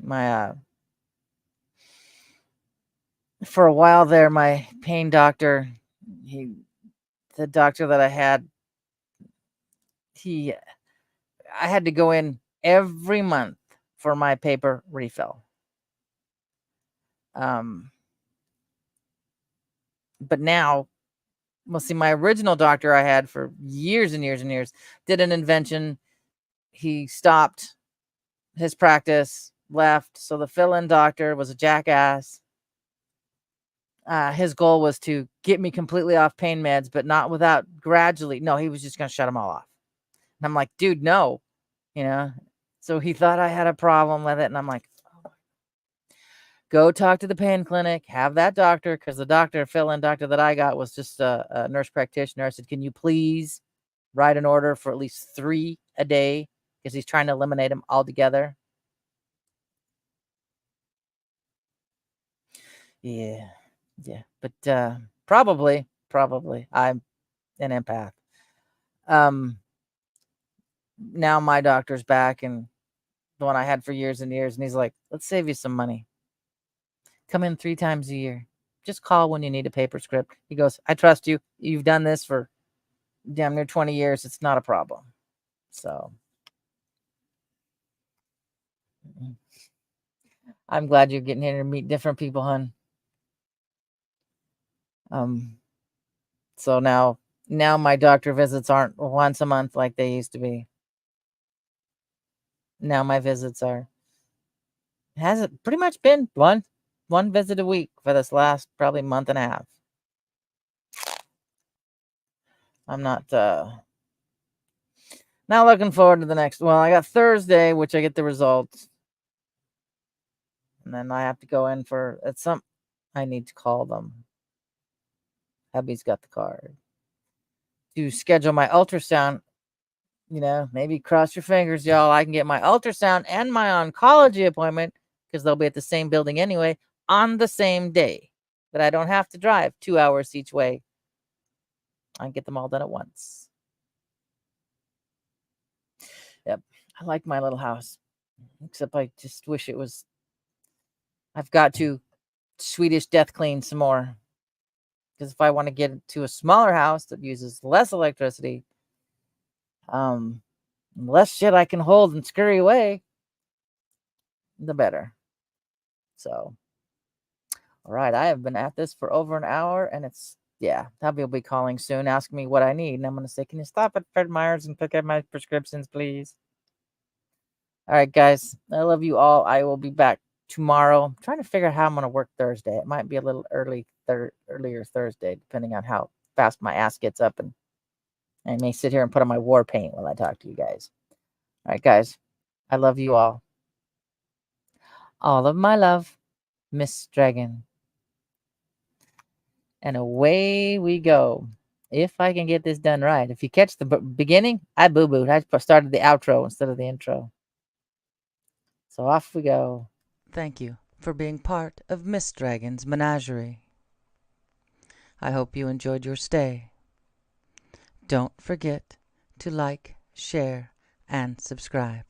A: My for a while there, my pain doctor, the doctor that I had, I had to go in every month for my paper refill. But now, see, my original doctor I had for years and years and years did an invention. He stopped his practice, left. So the fill-in doctor was a jackass. His goal was to get me completely off pain meds, but not without gradually. No, he was just going to shut them all off. And I'm like, dude, no, So he thought I had a problem with it. And I'm like, oh, go talk to the pain clinic, have that doctor. Cause the fill-in doctor that I got was just a nurse practitioner. I said, can you please write an order for at least 3 a day? Cause he's trying to eliminate them altogether. Yeah. Yeah. But, probably I'm an empath. Now my doctor's back, and the one I had for years and years, and he's like, let's save you some money. Come in 3 times a year. Just call when you need a paper script. He goes, I trust you. You've done this for damn near 20 years. It's not a problem. So I'm glad you're getting here to meet different people, hon. So now my doctor visits aren't once a month like they used to be. Now my visits hasn't pretty much been one visit a week for this last probably month and a half. I'm not looking forward to the next. Well, I got Thursday, which I get the results. And then I have to go in for I need to call them. Hubby's got the card. To schedule my ultrasound, maybe cross your fingers, y'all. I can get my ultrasound and my oncology appointment, because they'll be at the same building anyway, on the same day. That I don't have to drive 2 hours each way. I can get them all done at once. Yep. I like my little house. Except I just wish I've got to Swedish death clean some more. Because if I want to get to a smaller house that uses less electricity, less shit I can hold and scurry away, the better. So, all right, I have been at this for over an hour, and Hubby will be calling soon, asking me what I need, and I'm going to say, can you stop at Fred Meyer's and pick up my prescriptions, please? All right, guys, I love you all. I will be back tomorrow. I'm trying to figure out how I'm going to work Thursday. It might be a little earlier Thursday, depending on how fast my ass gets up, and I may sit here and put on my war paint while I talk to you guys. All right, guys, I love you all. All of my love, Miss Dragon. And away we go. If I can get this done right. If you catch the beginning, I boo-booed. I started the outro instead of the intro. So off we go. Thank you for being part of Miss Dragon's menagerie. I hope you enjoyed your stay. Don't forget to like, share, and subscribe.